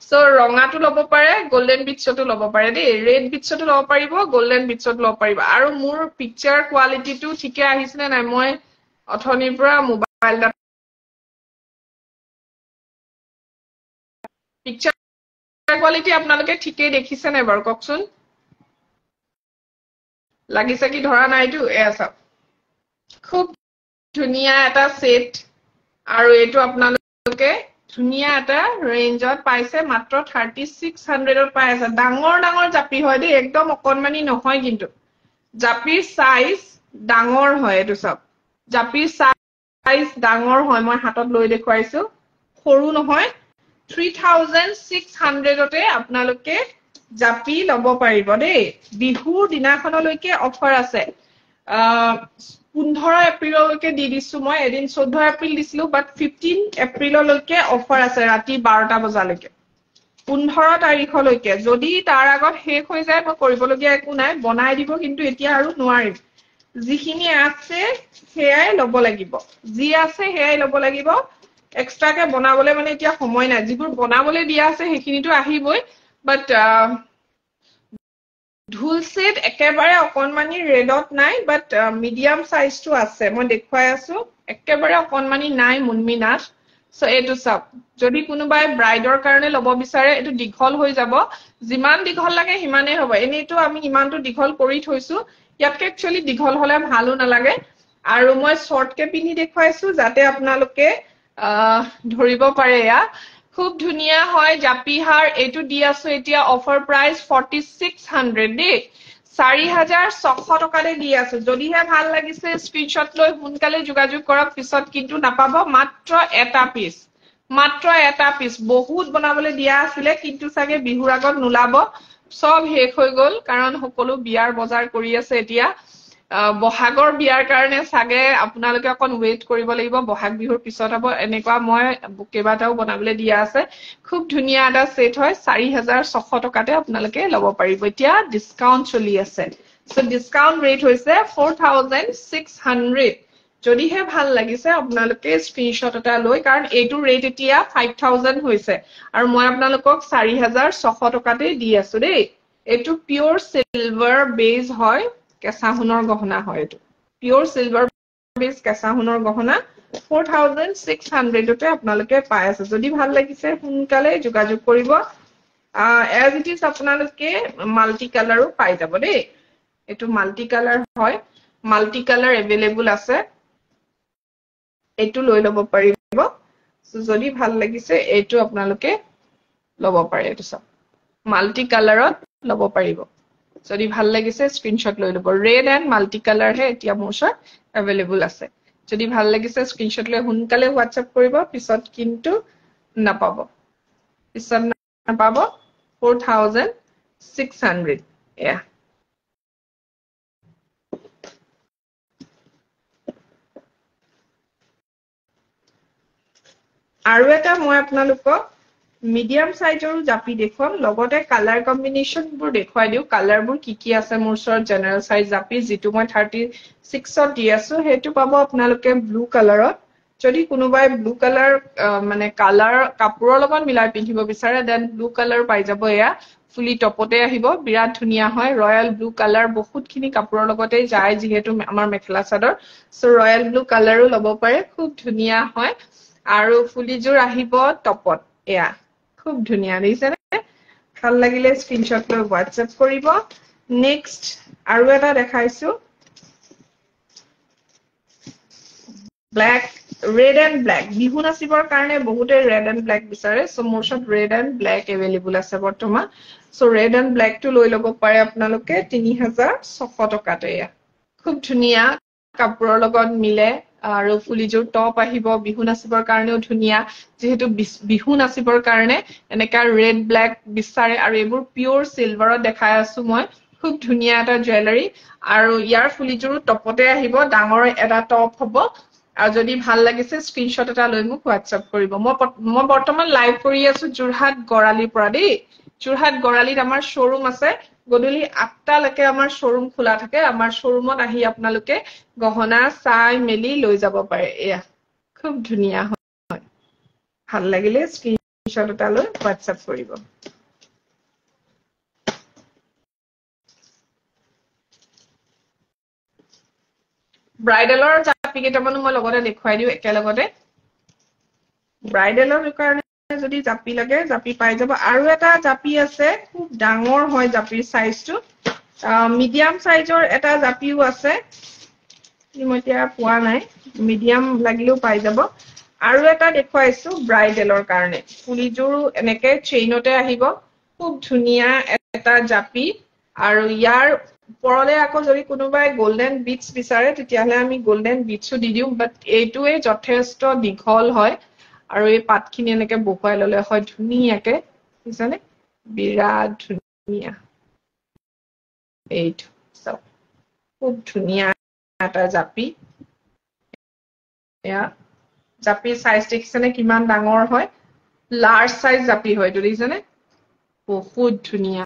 সো ৰঙাটো লব পাৰে গোল্ডেন বিটছটো লব পাৰে দেই ৰেড বিটছটো লব পাৰিব গোল্ডেন বিটছটো লব পাৰিব আৰু মোৰ পিকচাৰ কোৱালিটিটো ঠিকে আহিছে নাই মই অথনিৰ পৰা মোবাইল পিকচাৰ কোৱালিটি আপোনালোকে ঠিকে দেখিছে নাই বাৰু কওকচোন লাগিছে কি ধৰা নাইটো এয়া চাওক খুব ধুনিয়া এটা সেট আৰু এইটো আপোনালোকে ধুনিয়া এটা ৰেঞ্জত পাইছে মাত্ৰ 3600ত পাই আছে ডাঙৰ ডাঙৰ জাপি হয় দেই একদম অকনমানি নহয় কিন্তু জাপিৰ সাইজ ডাঙৰ হয় এইটো সব জাপিৰ সাইজ ডাঙৰ হয় মই হাতত লৈ দেখুৱাইছো সৰু নহয় 3600তে আপোনালোকে জাপি লব পাৰিব দেই বিহুৰ দিনাখনলৈকে অফাৰ আছে 15 এপ্ৰিললৈকে দি দিছো মই এদিন 14 এপ্ৰিল দিছিলো বাট 15 এপ্ৰিললৈকে অফাৰ আছে ৰাতি 12টা বজালৈকে 15 তাৰিখলৈকে যদি তাৰ আগত শেষ হৈ যায় মই কৰিবলগীয়া একো নাই বনাই দিব কিন্তু এতিয়া আৰু নোৱাৰিম যিখিনি আছে হেয়াই লব লাগিব যি আছে হেয়াই লব লাগিব এক্সট্ৰাকে বনাবলে মানে এতিয়া সময় নাই যিবোৰ বনাবলে দিয়া আছে সেইখিনিটো আহিবই বাট ঢোল সেট একেবাৰে অকনমানি ৰেডত নাই বাট মিডিয়াম সাইজটো আছে মই দেখুৱাই আছো একেবাৰে অকনমানি নাই মুনমিনাথ সো এইটো সব যদি কোনোবাই ব্ৰাইডৰ কাৰণে লব বিচাৰে এটো দীঘল হৈ যাব যিমান দীঘল লাগে হিমানে হ'ব এনেটো আমি ইমানটো দীঘল কৰি থৈছো ইয়াতকে একচুয়ালি দীঘল হলে ভালো নালাগে আৰু মই শৰ্টকে পিনি দেখুৱাইছো যাতে আপোনালোকে ধৰিব পাৰে ইয়া খুব ধুনিয়া হয় জাপিহাৰ এটো দি আছো এতিয়া অফাৰ প্ৰাইস 4600 দেই 4600 টকাতে দি আছো যদিহে ভাল লাগিছে স্ক্ৰিনশ্বট লৈ সোনকালে যোগাযোগ কৰক পিছত কিন্তু নাপাব মাত্ৰ এটা পিস বহুত বনাবলৈ দিয়া আছিল কিন্তু সাগে বিহুৰ আগত নুলাব সব শেষ হৈ গল কাৰণ সকলো বিয়াৰ বজাৰ কৰি আছে এতিয়া বহাগৰ বিয়াৰ কাৰণে সাগে আপোনালোকে অকন ওয়েট কৰিব লাগিব বহাগ বিহুৰ পিছত হ'ব এনেকুৱা মই কেবাটাও বনাবলৈ দিয়া আছে খুব ধুনিয়া এটা সেট হয় 4600 টকাতে আপোনালোকে লব পাৰিব এতিয়া ডিসকাউন্ট চলি আছে সো ডিসকাউন্ট ৰেট হৈছে 4600 যদিহে ভাল লাগিছে আপোনালোকে স্ক্ৰিনশ্বট এটা লৈ কাৰণ এইটো ৰেট এতিয়া 5000 হৈছে আৰু মই আপোনালোকক 4600 টকাতে দি আছো দেই এইটো পিওৰ সিলভাৰ বেজ হয় কেঁচা সোণৰ গহনা হয় এইটো পিওৰ সিলভাৰ বেজ কেঁচা সোণৰ গহনা 4600তে আপোনালোকে পাই আছে যদি ভাল লাগিছে সোনকালে যোগাযোগ কৰিব এজ ইট ইজ আপোনালোকে মাল্টি কালাৰো পাই যাব দেই এইটো মাল্টি কালাৰ হয় মাল্টি কালাৰ এভেইলেবল আছে এইটো লৈ লব পাৰিব যদি ভাল লাগিছে এইটো আপোনালোকে লব পাৰে এইটো সব মাল্টি কালাৰত লব পাৰিব যদি ভাল লাগিছে স্ক্ৰিনশ্বট লৈ ল'ব ৰেড এণ্ড মাল্টি কালাৰ হে এতিয়া মোৰ ওচৰত এভেইলেবল আছে যদি ভাল লাগিছে স্ক্ৰিনশ্বট লৈ সোনকালে হোৱাটছআপ কৰিব পিছত কিন্তু নাপাব পিছত নাপাব 4600 এয়া আৰু এটা মই আপোনালোকক মিডিয়াম সাইজৰ জাপি দেখুৱাম লগতে কালাৰ কম্বিনেশন বোৰ দেখুৱাই দিও কালাৰ বোৰ কি আছে মোৰ ওচৰত জেনাৰেল সাইজ জাপি যেটো মই 36ত দি আছো হেতু পাব আপোনালোকে ব্লু কালাৰত যদি কোনোবাই ব্লু কালাৰ মানে কালাৰ কাপোৰৰ লগত মিলাই পিন্ধিব বিচাৰে দেন ব্লু কালাৰ পাই যাব এয়া ফুলি টপতে আহিব বিৰাট ধুনিয়া হয় ৰয়্যাল ব্লু কালাৰ বহুতখিনি কাপোৰৰ লগতে যায় যেহেতু আমাৰ mekhela chador so Royal blue কালাৰো ল'ব পাৰে খুব ধুনিয়া হয় আৰু ফুলিজোৰ আহিব টপত এয়া খুব ধুনিয়া দিছেনে ভাল লাগিলে স্ক্ৰিনশ্বট লৈ হোৱাটছআপ কৰিব নেক্সট আৰু এটা দেখাইছো black red and black Bihu নাচিবৰ কাৰণে বহুতে red and black বিচাৰে সো মোৰ ওচৰত red and black এভেইলেবল আছে বৰ্তমান সো red and black টো লৈ ল'ব পাৰে আপোনালোকে 3600 টকাতে এয়া খুব ধুনিয়া কাপোৰৰ লগত মিলে আৰু ফুলিজোৰ টপ আহিব বিহু নাচিবৰ কাৰণেও ধুনিয়া যেহেতু বিহু নাচিবৰ কাৰণে এনেকা red black বিচাৰে আৰু এবোৰ পিওৰ সিলভাৰত দেখাই আছো মই খুব ধুনিয়া এটা জুৱেলাৰী আৰু ইয়াৰ ফুলিজোৰ টপতে আহিব ডাঙৰ এটা টপ হ'ব আৰু যদি ভাল লাগিছে স্ক্ৰিনশ্বট এটা লৈ মোক হোৱাটছআপ কৰিব মই বৰ্তমান লাইভ কৰি আছো জুৰহাট গৰালিৰ পৰা দেই জুৰহাট গৰালিত আমাৰ শ্বৰুম আছে গধূলি 8টা লৈকে আমাৰ শ্বৰুম খোলা থাকে আমাৰ শ্বৰুমত আহি আপোনালোকে গহনা চাই মেলি লৈ যাব পাৰে এয়া খুব ধুনিয়া হয় ভাল লাগিলে স্ক্ৰিনশ্বট এটা লৈ হোৱাটছআপ কৰিব ব্ৰাইডেলৰ জাপি কেইটামানো মই লগতে দেখুৱাই দিও একেলগতে ব্ৰাইডেলৰ কাৰণে যদি জাপি লাগে জাপি পাই যাব আৰু এটা জাপি আছে খুব ডাঙৰ হয় জাপিৰ সাইজটো মিডিয়াম সাইজৰ এটা জাপিও আছে মই এতিয়া পোৱা নাই মিডিয়াম লাগিলেও পাই যাব আৰু এটা দেখুৱাইছো ব্ৰাইডেলৰ কাৰণে ফুলিজোৰ এনেকে চেইনতে আহিব খুব ধুনিয়া এটা জাপি আৰু ইয়াৰ পৰলে আকৌ যদি কোনোবাই গোল্ডেন বিটস বিচাৰে তেতিয়াহলে আমি গোল্ডেন বিটসও দি দিও বাট এইটোৱে যথেষ্ট দীঘল হয় আৰু এই পাতখিনি এনেকে বহুৱাই ললে হয় ধুনিয়াকে বুজিছানে বিৰাট ধুনিয়া এইটো সব খুব ধুনিয়া এটা জাপি এয়া জাপিৰ সাইজ দেখিছেনে কিমান ডাঙৰ হয় লাৰ্জ সাইজ জাপি হয় দেখিছেনে বহুত ধুনিয়া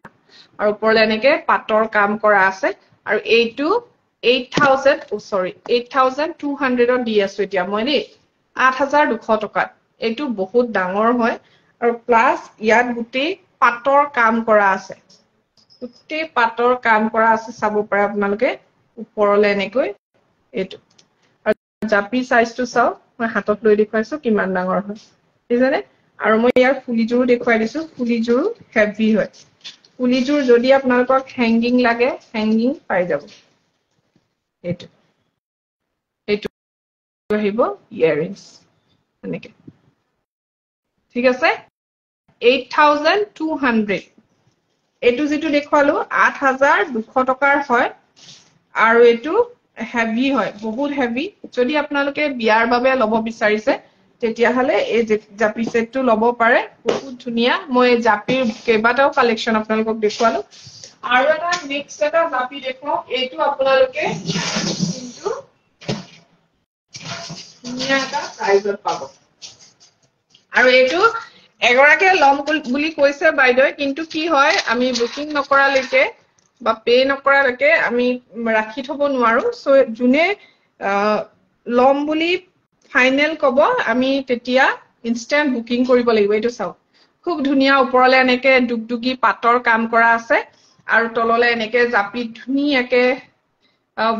আৰু ওপৰলে এনেকে পাটৰ কাম কৰা আছে আৰু এইটো 8200 দি আছো এতিয়া মই দেই 8200 টকাত এইটো বহুত ডাঙৰ হয় আৰু প্লাস ইয়াত গুটেই পাটৰ কাম কৰা আছে গুটেই পাটৰ কাম কৰা আছে চাব পাৰে আপোনালোকে ওপৰলে এনেকৈ এইটো আৰু জাপি সাইজটো চাও মই হাতত লৈ দেখুৱাইছো কিমান ডাঙৰ হয় বুজিছানে আৰু মই ইয়াৰ ফুলিজোৰ দেখুৱাই দিছো ফুলিজোৰ হেভি হয় ফুলিজোৰ যদি আপোনালোকক হ্যাঙ্গিং লাগে হ্যাঙ্গিং পাই যাব এইটো আহিব ইয়াৰিংস এনেকে ঠিক আছে 8200 এইটো যেটো দেখুৱালো 8200 টকাৰ হয় আৰু এইটো হেভি হয় বহুত হেভি যদি আপোনালোকে বিয়াৰ বাবে লব বিচাৰিছে তেতিয়াহলে এই জাপি সেটটো লব পাৰে বহুত ধুনিয়া মই জাপিৰ কেইবাটাও কালেকচন আপোনালোকক দেখুৱালো আৰু এটা নেক্সট এটা জাপি দেখুৱাও এইটো আপোনালোকে কিন্তু ধুনিয়া এটা প্ৰাইজত পাব আৰু এইটো এগৰাকীয়ে লম বুলি কৈছে বাইদেউ কিন্তু কি হয় আমি বুকিং নকৰালৈকে বা পে নকৰালৈকে আমি ৰাখি থব নোৱাৰো সো জুনে লম বুলি ফাইনেল কব আমি তেতিয়া ইনস্ট্যান্ট বুকিং কৰিব লাগিব এইটো চাও খুব ধুনিয়া ওপৰলে এনেকে দুগদুগি পাটৰ কাম কৰা আছে আৰু তললে এনেকে জাপি ধুনিয়াকে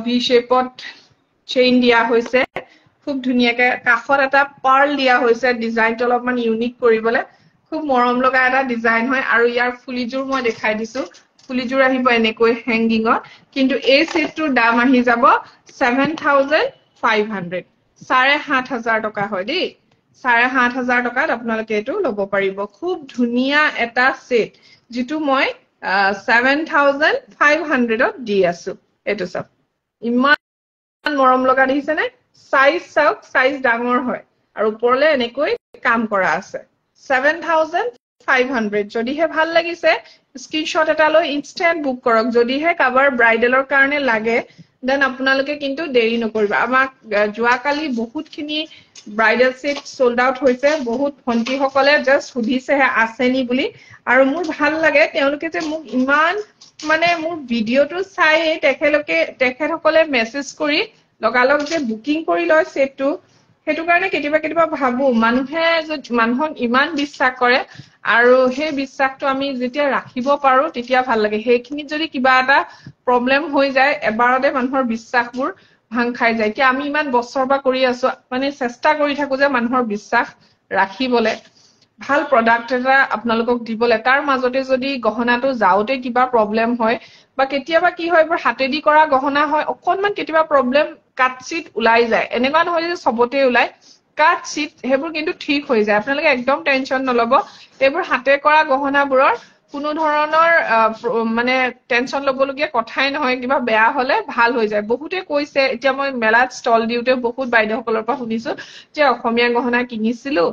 ভি শেপত চেইন দিয়া হৈছে খুব ধুনিয়াকে কাফত এটা পার্ল দিয়া হৈছে ডিজাইনটো অলপমান ইউনিক কৰিবলে খুব মৰম লগা এটা ডিজাইন হয় আৰু ইয়াৰ ফুলিজোৰ মই দেখাই দিছো ফুলিজোৰ আহিব এনেকৈ হ্যাঙ্গিংত কিন্তু এই সেটটোৰ দাম আহি যাব 7500 7500 টকা হয় দেই 7500 টকাত আপোনালোকে এটো লব পাৰিব খুব ধুনিয়া এটা সেট যেটো মই 7,500 দি আছো এইটো চাওক ইমান মৰম লগা দেখিছে নে সাইজ চাওক সাইজ ডাঙৰ হয় আৰু ওপৰলে এনেকৈ কাম কৰা আছে 7,500 যদিহে ভাল লাগিছে স্ক্ৰিনশ্বট এটা লৈ ইনষ্টেন্ট বুক কৰক যদিহে কাবাৰ ব্ৰাইডেলৰ কাৰণে লাগে দেন আপোনালোকে কিন্তু দেৰি নকৰিব আমাক যোৱাকালি বহুতখিনি ব্ৰাইডেল সেট সোল্ড আউট হৈছে বহুত ভন্টিসকলে জাস্ট সুধিছেহে আছেনি বুলি আৰু মোৰ ভাল লাগে তেওঁলোকে যে মোক ইমান মানে মোৰ ভিডিঅ'টো চাই তেখেতসকলে মেছেজ কৰি লগালগ যে বুকিং কৰি লয় সেটটো সেইটো কাৰণে কেতিয়াবা ভাবো মানুহক ইমান বিশ্বাস কৰে আৰু সেই বিশ্বাসটো আমি যেতিয়া ৰাখিব পাৰো তেতিয়া ভাল লাগে সেইখিনিত যদি কিবা এটা প্ৰব্লেম হৈ যায় এবাৰতে মানুহৰ বিশ্বাসবোৰ ভাং খাই যায় কি আমি ইমান বছৰ বা কৰি আছো মানে চেষ্টা কৰি থাকো যে মানুহৰ বিশ্বাস ৰাখিবলে ভাল প্ৰডাক্ট এটা আপোনালোকক দিবলে তাৰ মাজতে যদি গহনাটো যাওতে কিবা প্ৰব্লেম হয় বা কেতিয়াবা কি হয় এইবোৰ হাতেদি কৰা গহনা হয় অকনমান কেতিয়াবা প্ৰব্লেম কাটচিট ওলাই যায় এনেকুৱা নহয় যে সবতে ওলাই কাটচিট সেইবোৰ কিন্তু ঠিক হৈ যায় আপোনালোকে একদম টেনচন নলব এইবোৰ হাতে কৰা গহনাবোৰৰ কোনো ধৰণৰ মানে টেনচন লবলগীয়া কথাই নহয় কিবা বেয়া হলে ভাল হৈ যায় বহুতে কৈছে এতিয়া মই মেলাত ষ্টল দিওতে বহুত বাইদেউসকলৰ পৰা শুনিছো যে অসমীয়া গহনা কিনিছিলো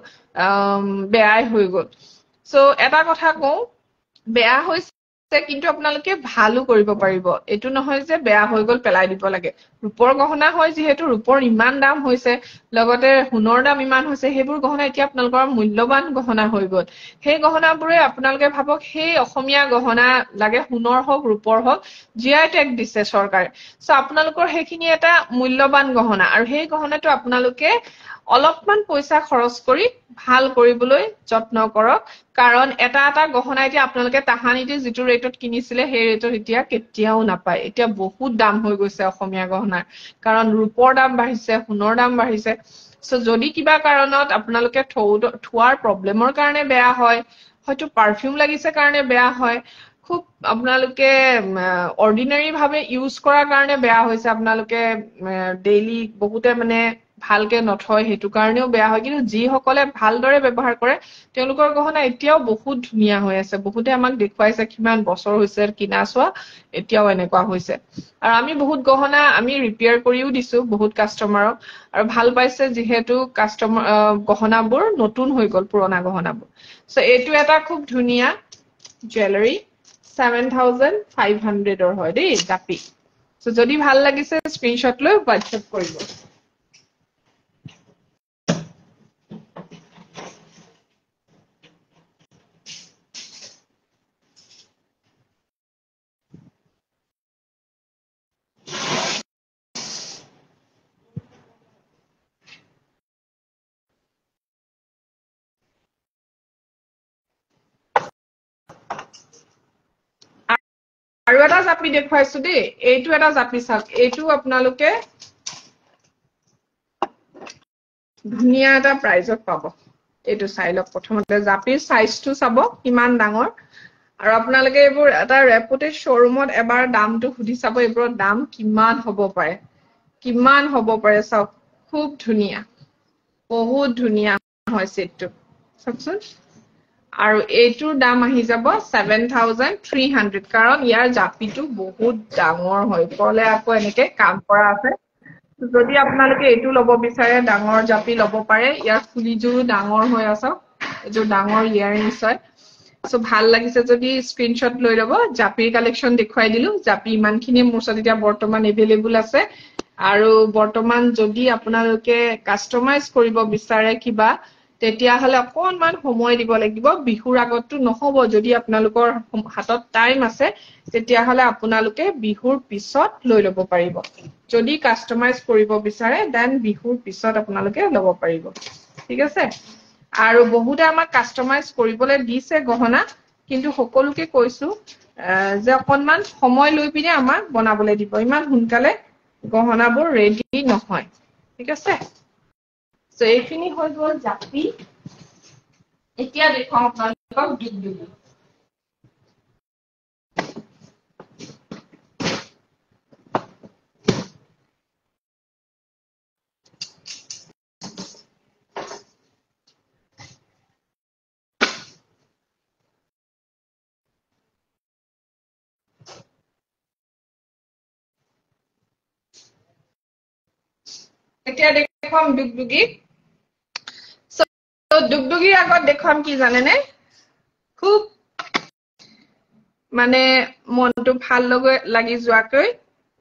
বেয়াই হৈ গ'ল সো এটা কথা কওঁ বেয়া হৈছে কিন্তু আপোনালোকে ভালো কৰিব পাৰিব এইটো নহয় যে বেয়া হৈ গ'ল পেলাই দিব লাগে ৰূপৰ গহনা হয় যিহেতু ৰূপৰ ইমান দাম হৈছে লগতে সোণৰ দাম ইমান হৈছে সেইবোৰ গহনা এতিয়া আপোনালোকৰ মূল্যৱান গহনা হৈ গ'ল সেই গহনাবোৰে আপোনালোকে ভাবক সেই অসমীয়া গহনা লাগে সোণৰ হওক ৰূপৰ হওক জিআই টেগ দিছে চৰকাৰে সো আপোনালোকৰ সেইখিনি এটা মূল্যৱান গহনা আৰু সেই গহনাটো আপোনালোকে অলপমান পইচা খৰচ কৰি ভাল কৰিবলৈ যত্ন কৰক কাৰণ এটা গহনা এতিয়া আপোনালোকে তাহানিতে যিটো ৰেটত কিনিছিলে সেই ৰেটত এতিয়া কেতিয়াও নাপায় এতিয়া বহুত দাম হৈ গৈছে অসমীয়া গহনাৰ কাৰণ ৰূপৰ দাম বাঢ়িছে সোণৰ দাম বাঢ়িছে সো যদি কিবা কাৰণত আপোনালোকে থোৱাৰ প্ৰব্লেমৰ কাৰণে বেয়া হয় হয়তো পাৰফিউম লাগিছে কাৰণে বেয়া হয় খুব আপোনালোকে অৰ্ডিনাৰী ভাৱে ইউজ কৰাৰ কাৰণে বেয়া হৈছে আপোনালোকে ডেইলি বহুতে মানে ভালকে নথয় সেইটো কাৰণেও বেয়া হয় কিন্তু যিসকলে ভালদৰে ব্যৱহাৰ কৰে তেওঁলোকৰ গহনা এতিয়াও বহুত ধুনীয়া হৈ আছে বহুতে আমাক দেখুৱাইছে কিমান বছৰ হৈছে কিনা চোৱা এতিয়াও এনেকুৱা হৈছে আৰু আমি বহুত গহনা আমি ৰিপেয়াৰ কৰিও দিছো বহুত কাষ্টমাৰক আৰু ভাল পাইছে যিহেতু কাষ্টমাৰ গহনাবোৰ নতুন হৈ গ'ল পুৰণা গহনাবোৰ সো এইটো এটা খুব ধুনীয়া জুৱেলাৰী 7,500 হয় দেই জাপি সো যদি ভাল লাগিছে স্ক্ৰিনশ্বট লৈ হোৱাটছএপ কৰিব আৰু এটা জাপি দেখুৱাইছো দেই এইটো এটা জাপি চাওক এইটো আপোনালোকে ধুনীয়া এটা প্ৰাইজত পাব এইটো চাই লওক প্ৰথমতে জাপিৰ সাইজটো চাব কিমান ডাঙৰ আৰু আপোনালোকে এইবোৰ এটা ৰেপুটেড শ্বৰুমত এবাৰ দামটো সুধি চাব এইবোৰৰ দাম কিমান হ'ব পাৰে চাওক খুব ধুনীয়া বহুত ধুনীয়া হয় সেটটো চাওকচোন আৰু এইটোৰ দাম আহি যাব 7,300 কাৰণ ইয়াৰ জাপিটো বহুত ডাঙৰ হয় ওপৰলে আকৌ এনেকে কাম কৰা আছে যদি আপোনালোকে এইটো ল'ব বিচাৰে ডাঙৰ জাপি ল'ব পাৰে ইয়াৰ ফুলিযোৰো ডাঙৰ হৈ আছে এইযোৰ ডাঙৰ ইয়াৰিংছ হয় সো ভাল লাগিছে যদি স্ক্ৰিনশ্বট লৈ ল'ব জাপিৰ কালেকশ্যন দেখুৱাই দিলো জাপি ইমানখিনি মোৰ ওচৰত এতিয়া বৰ্তমান এভেইলেবল আছে আৰু বৰ্তমান যদি আপোনালোকে কাষ্টমাইজ কৰিব বিচাৰে কিবা তেতিয়াহলে অকনমান সময় দিব লাগিব বিহুৰ আগতটো নহব যদি আপোনালোকৰ হাতত টাইম আছে তেতিয়াহলে আপোনালোকে বিহুৰ পিছত লৈ ল'ব পাৰিব যদি কাষ্টমাইজ কৰিব বিচাৰে দেন বিহুৰ পিছত আপোনালোকে ল'ব পাৰিব ঠিক আছে আৰু বহুতে আমাক কাষ্টমাইজ কৰিবলৈ দিছে গহনা কিন্তু সকলোকে কৈছো যে অকনমান সময় লৈ পিনে আমাক বনাবলৈ দিব ইমান সোনকালে গহনাবোৰ ৰেডি নহয় ঠিক আছে সো এইখিনি হৈ গ'ল জাপি এতিয়া দেখুৱাও আপোনালোকক দুগদুগী এতিয়া দেখুৱাম ডুগডুগি তো ডুগডুগিৰ আগত দেখুৱাম কি জানেনে খুব মানে মনটো ভাল লাগি যোৱাকৈ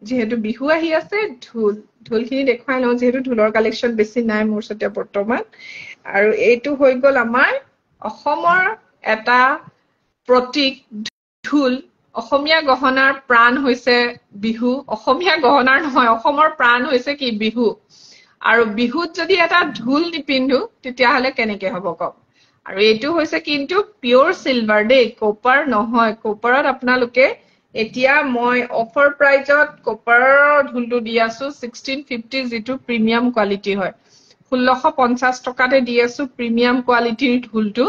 যেহেতু বিহু আহি আছে ঢোলখিনি দেখুৱাই লওঁ যেহেতু ঢোলৰ কালেকশ্যন বেছি নাই মোৰ ওচৰতে বৰ্তমান আৰু এইটো হৈ গ'ল আমাৰ অসমৰ এটা প্ৰতীক ঢোল অসমীয়া গহনাৰ প্ৰাণ হৈছে বিহু অসমীয়া গহনাৰ নহয় অসমৰ প্ৰাণ হৈছে কি বিহু আৰু বিহুত যদি এটা ঢোল নিপিন্ধো তেতিয়াহ'লে কেনেকে হ'ব কওক আৰু এইটো হৈছে কিন্তু পিওৰ সিলভাৰ দেই কপাৰ নহয় কপাৰত আপোনালোকে এতিয়া মই অফাৰ প্ৰাইজত কপাৰৰ ঢোলটো দি আছো 1650 যিটো প্ৰিমিয়াম কোৱালিটি হয় 1650 টকাতে দি আছো প্ৰিমিয়াম কোৱালিটিৰ ঢোলটো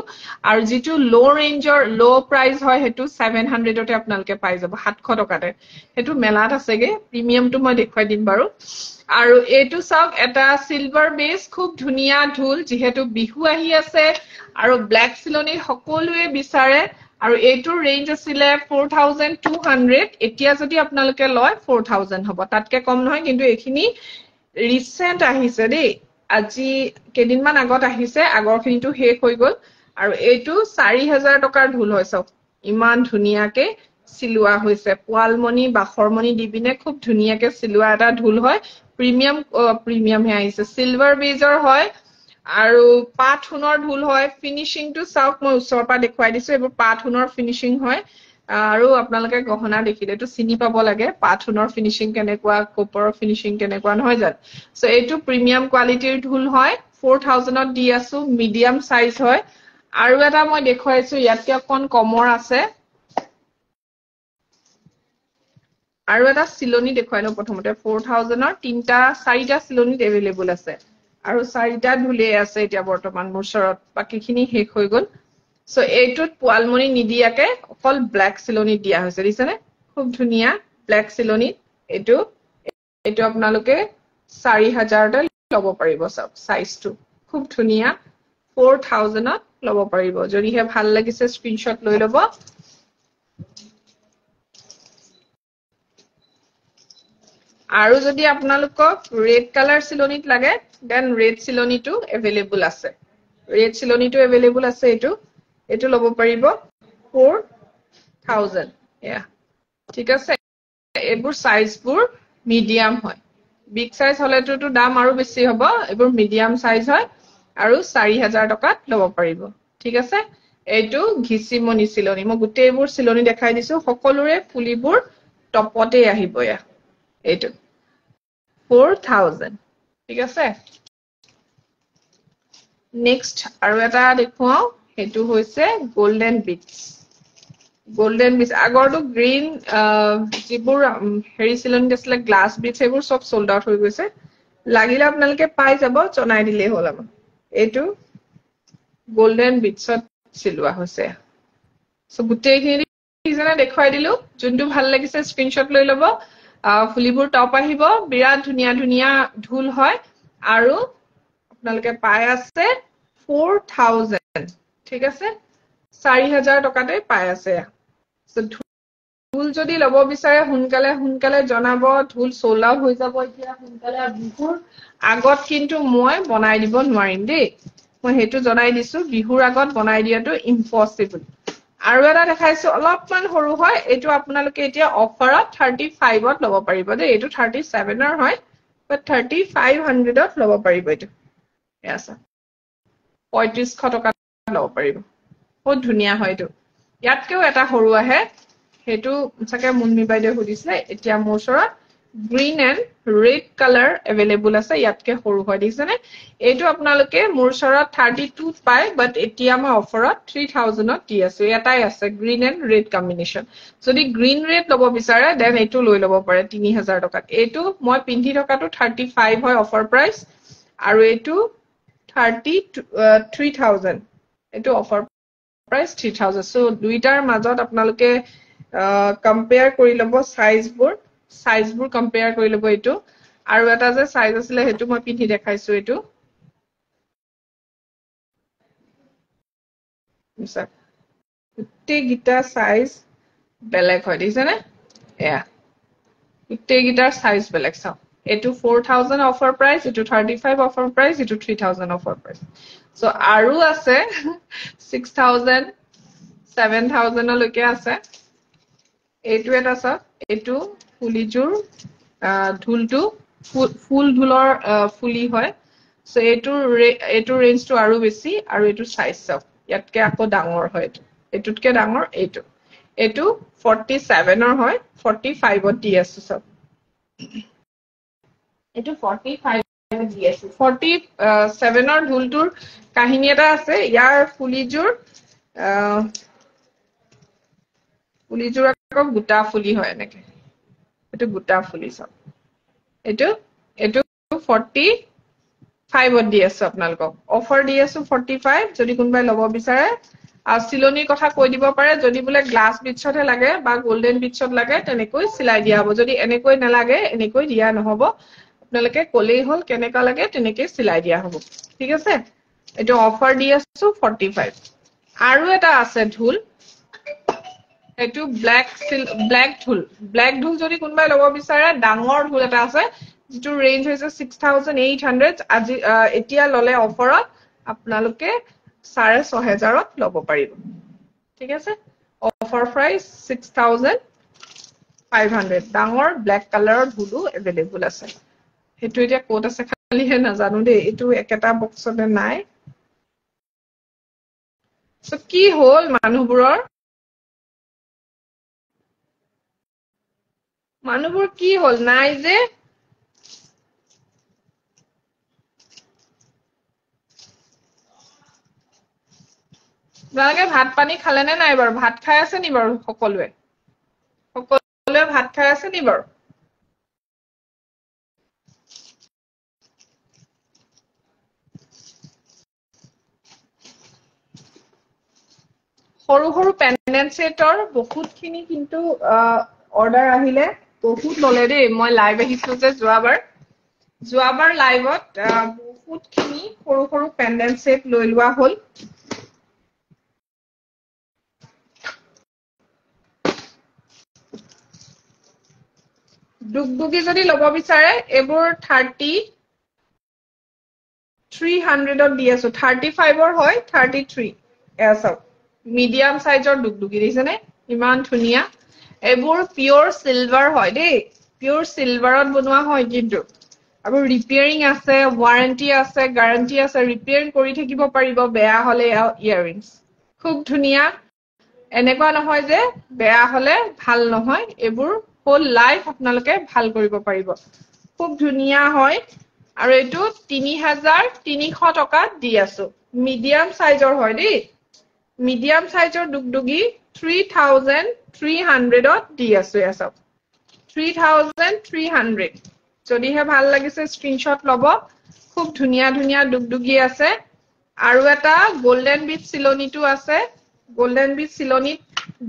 আৰু যিটো লো ৰেঞ্জৰ লো প্ৰাইস হয় হেতু 700তে আপোনালোকে পাই যাব 700 টকাতে হেতু মেলাত আছেগে প্ৰিমিয়ামটো মই দেখুৱাই দিম বাৰু আৰু এইটো চাওক এটা সিলভাৰ বেস খুব ধুনিয়া ঢোল যেহেতু বিহু আহি আছে আৰু ব্ল্যাক চিলনি সকলোৱে বিচাৰে আৰু এইটোৰ ৰেঞ্জ আছিলে 4200 এতিয়া যদি আপোনালোকে লয় 4000 হ'ব তাতকে কম নহয় কিন্তু এইখিনি ৰিসেন্ট আহিছে দেই আজি কেদিনমান আগত আহিছে আগৰখিনিটো শেষ হৈ গ'ল আৰু এইটো 4000 টকাৰ ঢোল হয় চাওক ইমান ধুনিয়াকে সিলুৱা হৈছে পোৱালমণি বাখৰমণি দিবিনে খুব ধুনিয়াকে সিলুৱা এটা ঢোল হয় প্ৰিমিয়াম হে আহিছে সিলভাৰ বেজৰ হয় আৰু পাট হুনৰ ঢোল হয় ফিনিশিংটো চাওক মই ওচৰৰ পৰা দেখুৱাই দিছো এইবোৰ পাট হুনৰ ফিনিশিং হয় আৰু আপোনালোকে গহনা দেখিলেটো চিনি পাব লাগে পাট হুনৰ ফিনিশিং কেনেকুৱা কপাৰৰ ফিনিশিং কেনেকুৱা নহয় জানো সো এইটো প্ৰিমিয়াম কোৱালিটিৰ ঢোল হয় 4000ত দি আছো মিডিয়াম সাইজ হয় আৰু এটা মই দেখুৱাইছো ইয়াতকে অকন কমৰ আছে আৰু এটা চিলনি দেখুৱাই লওঁ প্ৰথমতে 4000ৰ তিনটা চাৰিটা চিলনিত এভেইলেবল আছে আৰু চাৰিটা ঢোলে আছে এতিয়া বৰ্তমান মোৰ ওচৰত বাকিখিনি শেষ হৈ গ'ল সো এইটোত পোৱালমণি নিদিয়াকে অকল ব্ল্যাক চিলনি দিয়া হৈছে দিছেনে খুব ধুনিয়া ব্ল্যাক চিলনি এইটো আপোনালোকে 4000তে ল'ব পাৰিব সব সাইজটো খুব ধুনিয়া 4000ত ল'ব পাৰিব যদিহে ভাল লাগিছে স্ক্ৰিনশ্বট লৈ ল'ব আৰু যদি আপোনালোকক ৰেড কালাৰ চিলনিত লাগে দেন ৰেড চিলনিটো এভেইলেবল আছে ৰেড চিলনিটো এভেইলেবল আছে এইটো ল'ব পাৰিব 4000 এয়া ঠিক আছে এইবোৰ সাইজবোৰ মিডিয়াম হয় বিগ সাইজ হলেতো দাম আৰু বেছি হ'ব এইবোৰ মিডিয়াম সাইজ হয় আৰু 4000 টকাত ল'ব পাৰিব ঠিক আছে এইটো ঘিচিমনি চিলনি মই গোটেইবোৰ চিলনি দেখাই দিছো সকলোৰে ফুলিবোৰ টপতে আহিব এয়া এইটো 4000 ঠিক আছে নেক্সট আৰু এটা দেখুৱাও হেতু হৈছে গোল্ডেন বিটস আগৰটো গ্ৰীন যিবোৰ হেৰি চিলনি আছিলে গ্লাছ বিটস এইবোৰ সব সোল্ড আউট হৈ গৈছে লাগিলে আপোনালোকে পাই যাব জনাই দিলেই হ'ল আমাক এইটো গোল্ডেন বিটসত চিলোৱা হৈছে সো গোটেইখিনি কিজনে দেখুৱাই দিলো যোনটো ভাল লাগিছে স্ক্ৰিনশ্বট লৈ ল'ব ফুলিবোৰ টপ আহিব বিৰাট ধুনিয়া ধুনিয়া ঢোল হয় আৰু আপোনালোকে পাই আছে 4000 ঠিক আছে 4000 টকাতে পাই আছে সো ঢোল যদি ল'ব বিচাৰে সোনকালে জনাব ঢোল সোল্ড আউট হৈ যাব এতিয়া সোনকালে বিহুৰ আগত কিন্তু মই বনাই দিব নোৱাৰিম দেই মই হেতু জনাই দিছো বিহুৰ আগত বনাই দিয়াটো ইম্পসিবল আৰু এটা দেখাইছো অলপমান সৰু হয় এইটো আপোনালোকে এতিয়া অফাৰত 35ত ল'ব পাৰিব দেই এইটো 37ৰ হয় বাট 3500ত ল'ব পাৰিব এইটো এয়া 3500 টকাত ল'ব পাৰিব বহুত ধুনিয়া হয় এইটো ইয়াতকেও এটা সৰু আহে হেতু চাকে মুন্মি বাইদেউ সুধিছিলে এতিয়া মোৰ ওচৰত green and red colour available আছে ইয়াতকে সৰু হয় দিছেনে এইটো আপোনালোকে মোৰ ওচৰত 32ত পায় বাট এতিয়া মই অফাৰত 3000ত দি আছো এটাই আছে গ্ৰীন এণ্ড ৰেড কম্বিনেশ্যন যদি গ্ৰীন ৰেড ল'ব বিচাৰে দেন এইটো লৈ ল'ব পাৰে 3000 টকাত এইটো মই পিন্ধি থকাটো 35 হয় অফাৰ প্ৰাইচ আৰু এইটো 3000 এইটো অফাৰ প্ৰাইচ 3000 সো দুইটাৰ মাজত আপোনালোকে কম্পেয়াৰ কৰি ল'ব সাইজবোৰ কম্পেয়াৰ কৰি ল'ব এইটো আৰু এটা যে সাইজ আছিলে হেতু মই পিন্ধি দেখাইছো এইটো গোটেইগিটা সাইজ বেলেগ হয় দিছেনে এয়া গোটেইগিটাৰ সাইজ বেলেগ চাওক এটো 4000 অফাৰ প্ৰাইস, এটো 35 অফাৰ প্ৰাইস, এটো 3000 অফাৰ প্ৰাইস। সো আৰু আছে 6000 7000 লৈকে আছে। এইটো এটা চাওক, এইটো ফুলিজোৰ ঢোলটো ফুল ঢোলৰ ফুলি হয়। সো এইটো ৰেঞ্জটো আৰু বেছি, আৰু এইটো সাইজ চাওক ইয়াতকে আকৌ ডাঙৰ হয়। এইটোতকে ডাঙৰ এইটো 47 হয়, 45 দি আছো চাওক। এইটো 45 দি আছো। 47 ঢোলটোৰ কাহিনী এটা আছে। ইয়াৰ ফুলিজোৰ আকৌ গোটা ফুলি হয় এনেকে। এইটো গোটা ফুলি চাওক। এইটো 45 দি আছো আপোনালোকক। অফাৰ দি আছো 45, যদি কোনোবাই ল'ব বিচাৰে। আৰু চিলনিৰ কথা কৈ দিব পাৰে, যদি বোলে গ্লাছ বিটছতহে লাগে বা গোল্ডেন বিটছত লাগে তেনেকৈ চিলাই দিয়া হ'ব। যদি এনেকৈ নালাগে, এনেকৈ দিয়া নহ'ব। আপোনালোকে ক'লেই হ'ল কেনেকা লাগে, তেনেকৈ চিলাই দিয়া হ'ব। ঠিক আছে? এইটো অফাৰ দি আছো 45। আৰু এটা আছে ঢোল, এইটো ব্লেক ঢোল। ব্লেক ঢোল যদি কোনোবাই ল'ব বিচাৰে, ডাঙৰ ঢোল এটা আছে, যিটো ৰেঞ্জ হৈছে 6800। আজি এতিয়া ল'লে অফাৰত আপোনালোকে 6500 ল'ব পাৰিব। ঠিক আছে? Offer price 6500। ডাঙৰ ব্লেক কালাৰৰ ঢোলো এভেইলেবল আছে। সেইটো এতিয়া ক'ত আছে খালিহে নাজানো দেই, এইটো একেটা বক্সতে নাই। সো কি হ'ল মানুহবোৰ কি হ'ল, নাই যে। আপোনালোকে ভাত পানী খালে নে নাই বাৰু? ভাত খাই আছে নি বাৰু সকলোৱে? সকলোৱে ভাত খাই আছে নি বাৰু? সৰু সৰু পেণ্ডেন্ট ছেটৰ বহুতখিনি কিন্তু অৰ্ডাৰ আহিলে, বহুত ল'লে দেই। মই লাইভ আহিছো যে যোৱাবাৰ লাইভত বহুতখিনি সৰু সৰু পেণ্ডেন্ট ছেট লৈ লোৱা হ'ল। ডুগডুগি যদি ল'ব বিচাৰে, এইবোৰ 3300 দি আছো। 35 হয়, 33। এয়া চাওক, মিডিয়াম চাইজৰ ডুগডুগি দেখিছেনে? ইমান ধুনীয়া। এইবোৰ পিয়ৰ চিলভাৰ হয় দেই, পিয়ৰ চিলভাৰত বনোৱা হয় কিন্তু। আৰু ৰিপেয়াৰিং আছে, ৱাৰেণ্টি আছে, গ্যাৰান্টি আছে। ৰিপেয়াৰিং কৰি থাকিব পাৰিব বেয়া হ'লে ইয়াৰৰিংছ। খুব ধুনীয়া। এনেকুৱা নহয় যে বেয়া হ'লে ভাল নহয়, এইবোৰ হোল লাইফ আপোনালোকে ভাল কৰিব পাৰিব। খুব ধুনীয়া হয়। আৰু এইটো 3300 টকাত দি আছো। মিডিয়াম চাইজৰ হয় দেই। মিডিয়াম চাইজৰ ডুগডুগি 3300 দি আছো। এয়া চাওক, 3300। যদিহে ভাল লাগিছে স্ক্ৰীনশ্বট ল'ব। খুব ধুনীয়া ধুনীয়া ডুগডুগি আছে। আৰু এটা গোল্ডেন বিট চিলনিটো আছে। গোল্ডেন বিট চিলনিত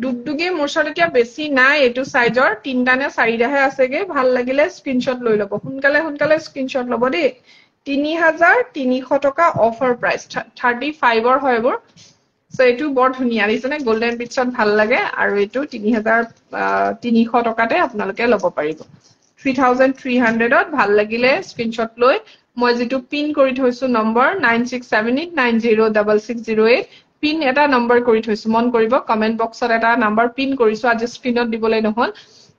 ডুগডুগি মোৰ ওচৰত এতিয়া বেছি নাই এইটো চাইজৰ, 3টা নে 4টাহে আছেগে। ভাল লাগিলে স্ক্ৰীনশ্বট লৈ ল'ব। সোনকালে স্ক্ৰীনশ্বট ল'ব দেই। 3300 টকা অফাৰ প্ৰাইচ। 35 হয় এইবোৰ। সো এইটো বৰ ধুনীয়া দেখিছেনে? গোল্ডেন বিটছত ভাল লাগে। আৰু এইটো 3300 টকাতে আপোনালোকে ল'ব পাৰিব। 3300ত ভাল লাগিলে স্ক্ৰীনশ্বট লৈ মই যিটো পিন কৰি থৈছো নম্বৰ 9678906608, পিন এটা নম্বৰ কৰি থৈছো, মন কৰিব। কমেন্ট বক্সত এটা নম্বৰ পিন কৰিছো, আজি স্ক্ৰীনত দিবলৈ নহল।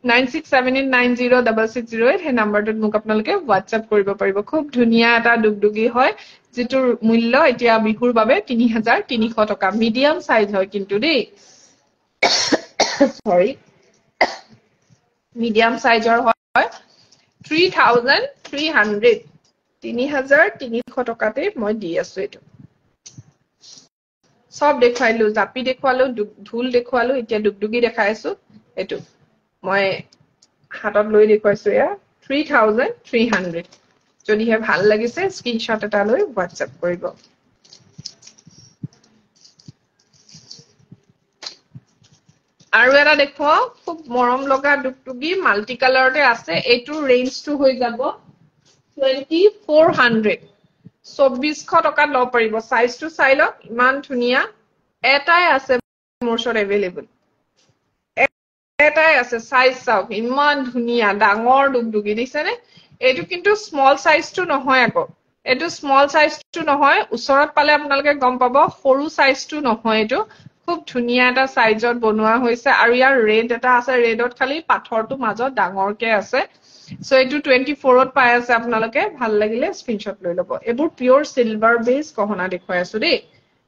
9678906608, সেই নম্বৰটোত মোক আপোনালোকে হোৱাটছএপ কৰিব পাৰিব। খুব ধুনীয়া এটা ডুগডুগি হয়, যিটোৰ মূল্য এতিয়া বিহুৰ বাবে 3300 টকা। মিডিয়াম চাইজ হয় কিন্তু দেই। সৰি, মিডিয়াম চাইজৰ হয়। 3300, 3300 টকাতে মই দি আছো। এইটো সব দেখুৱাইলো, জাপি দেখুৱালো, ঢোল দেখুৱালো, এতিয়া ডুগডুগি দেখাই আছো। এইটো মই হাতত লৈ দেখুৱাইছো। এয়া 3300। যদিহে ভাল লাগিছে স্ক্ৰীনশ্বট এটা লৈ হোৱাটছএপ কৰিব। আৰু এটা দেখুৱাও, খুব মৰম লগা ডুগডুগি, মাল্টি কালাৰতে আছে। এইটোৰ ৰেঞ্জটো হৈ যাব 2400। 2400 টকাত ল'ব পাৰিব। চাইজটো চাই লওক, ইমান ধুনীয়া। এটাই আছে মোৰ ওচৰত এভেইলেবল, এটাই আছে। চাইজ চাওক, ইমান ধুনীয়া ডাঙৰ ডুগডুগি দেখিছেনে? এইটো কিন্তু স্মল সাইজটো নহয় আকৌ এইটো স্মল সাইজটো নহয় উচৰত পালে আপোনালোকে গম পাব সৰু সাইজটো নহয় এইটো খুব ধুনিয়া এটা সাইজত বনোৱা হৈছে আৰু ইয়াৰ ৰেড এটা আছে ৰেডত খালি পাথৰটো মাজত ডাঙৰকে আছে সো এইটো 24 ত পাই আছে আপোনালোকে ভাল লাগিলে স্ক্ৰিনশ্বট লৈ ল'ব এইবোৰ পিওৰ সিলভাৰ বেস গহনা দেখুৱাই আছো দেই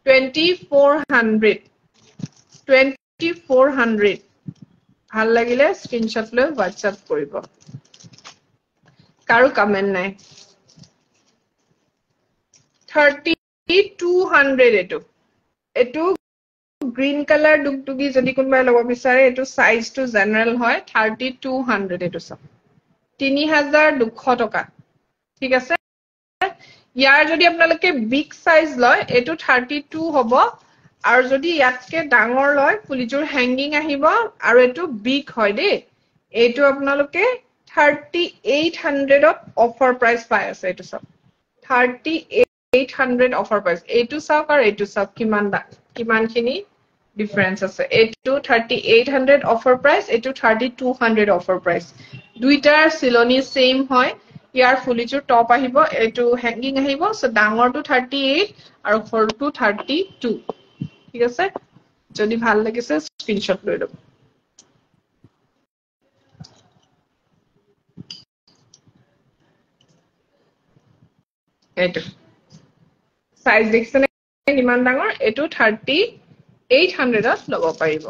2400 2400 ভাল লাগিলে স্ক্ৰিনশ্বট লৈ WhatsApp কৰিব কাৰো কমেন্ট নাই 3200 এটো গ্ৰীন কালাৰ দুগদুগি যদি কোনোবাই ল'ব বিচাৰে এটো সাইজটো জেনাৰেল হয় 3200 এটো সব 3200 টকা ঠিক আছে ইয়াৰ যদি আপোনালোকে বিগ সাইজ লয় এটো 32 হ'ব আৰু যদি ইয়াতকে ডাঙৰ লয় ফুলিজোৰ হ্যাঙ্গিং আহিব আৰু এটো বিগ হয় দেই এটো আপোনালোকে 3800 ত অফাৰ প্ৰাইস পাই আছে এটো সব 3800 অফাৰ প্ৰাইস এটো চাওক আৰু এটো চাওক কিমানখিনি ডিফাৰেন্স আছে এটো 3800 অফাৰ প্ৰাইস এটো 3200 অফাৰ প্ৰাইস দুইটাৰ সিলনি সেম হয় ইয়াৰ ফুলিজোৰ টপ আহিব এটো হ্যাঙ্গিং আহিব সো ডাঙৰটো 38 আৰু সৰুটো 32 ঠিক আছে যদি ভাল লাগিছে স্ক্ৰিনশ্বট লৈ লব এটো সাইজ দেখছনে কিমান ডাঙৰ এটো 3800 ত ল'ব পাৰিব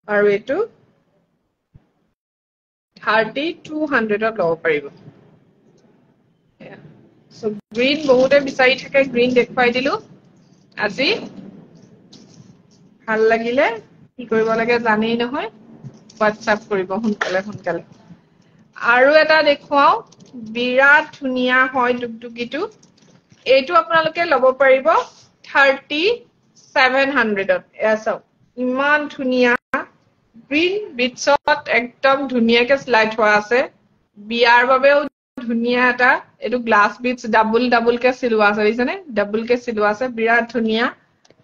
আৰু এটো 3200 ত ল'ব পাৰিব সো গ্ৰীন বহুতে বিচাৰি থাকে গ্ৰীন দেখুৱাই দিলো আজি ভাল লাগিলে কি কৰিব লাগে জানেই নহয় WhatsApp কৰিব সোনকালে আৰু এটা দেখুৱাও বিৰাট ধুনিয়া হয় দুগদুগিটো এইটো আপোনালোকে ল'ব পাৰিব 3700 ত এয়া চাওক ইমান ধুনিয়া গ্ৰীন বিটছত একদম ধুনিয়াকে স্লাইড হোৱা আছে বিয়াৰ বাবেও ধুনিয়া এটা এটো গ্লাস বিটস ডাবল কে সিলোৱা আছে দিছেনে ডাবল কে সিলোৱা আছে বিৰাট ধুনিয়া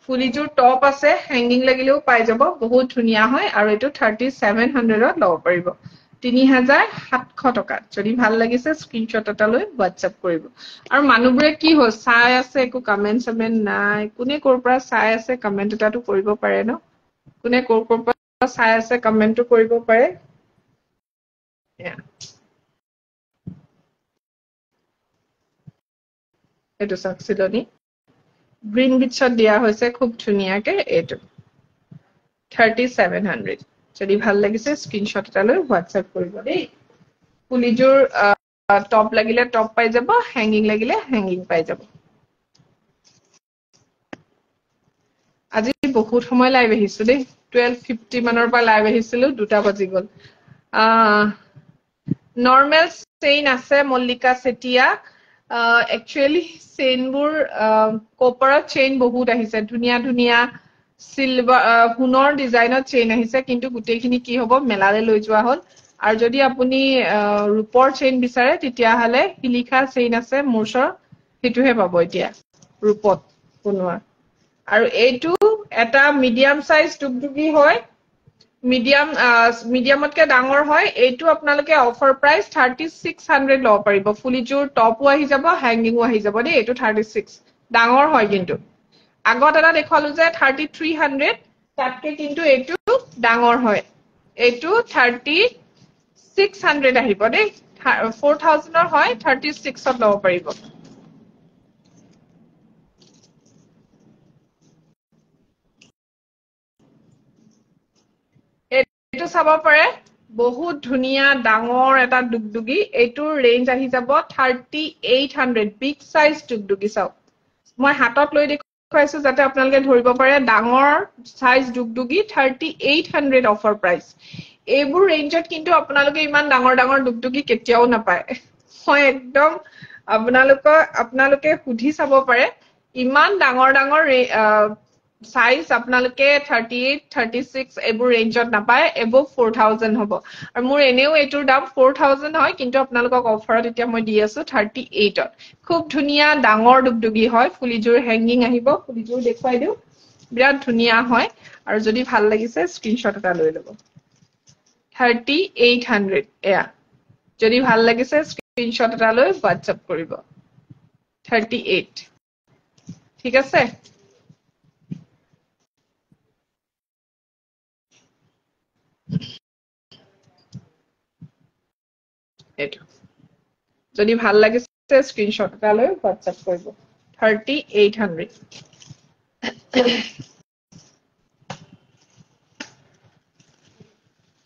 ফুলিজোৰ টপ আছে হ্যাঙ্গিং লাগিলেও পাই যাব বহুত ধুনিয়া হয় আৰু এটো 3700 ত ল'ব পাৰিব 3700 টকা যদি ভাল লাগিছে স্ক্ৰিনশ্বট এটা লৈ WhatsApp কৰিব আৰু মানুহবোৰে কি হয় চাই আছে একো কমেন্ট নাই কোনে কৰ পৰা চাই আছে কমেন্ট এটাটো কৰিব পাৰে ন কোনে কৰ পৰা চাই আছে কমেন্টটো কৰিব পাৰে এটো চাওক সিলনি গ্ৰীন বিটছত দিয়া হৈছে খুব ধুনিয়াকে এটো 3700 যদি ভাল লাগিছে স্ক্ৰিনশ্বট এটা লৈ WhatsApp কৰিব দেই ফুলিজোৰ টপ লাগিলে টপ পাই যাব হ্যাঙ্গিং লাগিলে হ্যাঙ্গিং পাই যাব আজি বহুত সময় লাইভ আহিছো দেই 12:50 মানৰ পৰা লাইভ আহিছিলো 2টা বাজি গল নৰমাল চেইন আছে মল্লিকা সেটিয়া একচুয়ালি চেইনবোৰ কপাৰত চেইন বহুত আহিছে ধুনিয়া সিলভাৰ হুনৰ ডিজাইনত চেইন আহিছে কিন্তু গুটেইখিনি কি হ'ব মেলালে লৈ যোৱা হল আৰু যদি আপুনি ৰূপৰ চেইন বিচাৰে তেতিয়া হলে হিলিখা চেইন আছে মোৰছৰ হেতুহে পাব এতিয়া ৰূপত বনোৱা আৰু এইটো এটা মিডিয়াম সাইজ দুগদুগি হয় মিডিয়ামতকে ডাঙৰ হয় এইটো আপোনালোকে অফাৰ প্ৰাইস 3600 ল'ব পাৰিব ফুলিজোৰ টপও আহি যাব হ্যাঙ্গিংও আহি যাব দেই এইটো 36 ডাঙৰ হয় কিন্তু আগত এটা দেখালো যে 3300 তাতকে কিন্তু এইটো ডাঙৰ হয় এইটো 3600 আহিব দেই 4000 ৰ হয় 36 ত ল'ব পাৰিব এইটো চাব পাৰে বহুত ধুনিয়া ডাঙৰ এটা দুগদুগি এইটোৰ ৰেঞ্জ আহি যাব 3800 বিগ সাইজ দুগদুগি চাওক মই হাতত লৈ দেখুৱাইছো যাতে আপোনালোকে ধৰিব পাৰে ডাঙৰ সাইজ দুগদুগি 3800 অফাৰ প্ৰাইস এইবোৰ ৰেঞ্জত কিন্তু আপোনালোকে ইমান ডাঙৰ দুগদুগি কেতিয়াও নাপায় মই একদম আপোনালোকে সুধি চাব পাৰে ইমান ডাঙৰ সাইজ আপোনালোকে 38 36 এইবোৰ ৰেঞ্জত নাপায় এবভ 4000 হ'ব আৰু মোৰ এনেও এইটোৰ দাম 4000 হয় কিন্তু আপোনালোকক অফাৰত এতিয়া মই দি আছো 38 ত খুব ধুনিয়া ডাঙৰ দুগদুগি হয় ফুলিজোৰ হ্যাঙ্গিং আহিব ফুলিজোৰ দেখুৱাই দিও বিৰাট ধুনিয়া হয় আৰু যদি ভাল লাগিছে স্ক্ৰিনশ্বট এটা লৈ ল'ব 3800 এয়া যদি ভাল লাগিছে স্ক্ৰিনশ্বট এটা লৈ WhatsApp কৰিব 38 ঠিক আছে এটো যদি ভাল লাগিছে স্ক্ৰিনশ্বট এটা লৈ WhatsApp কৰিব 3800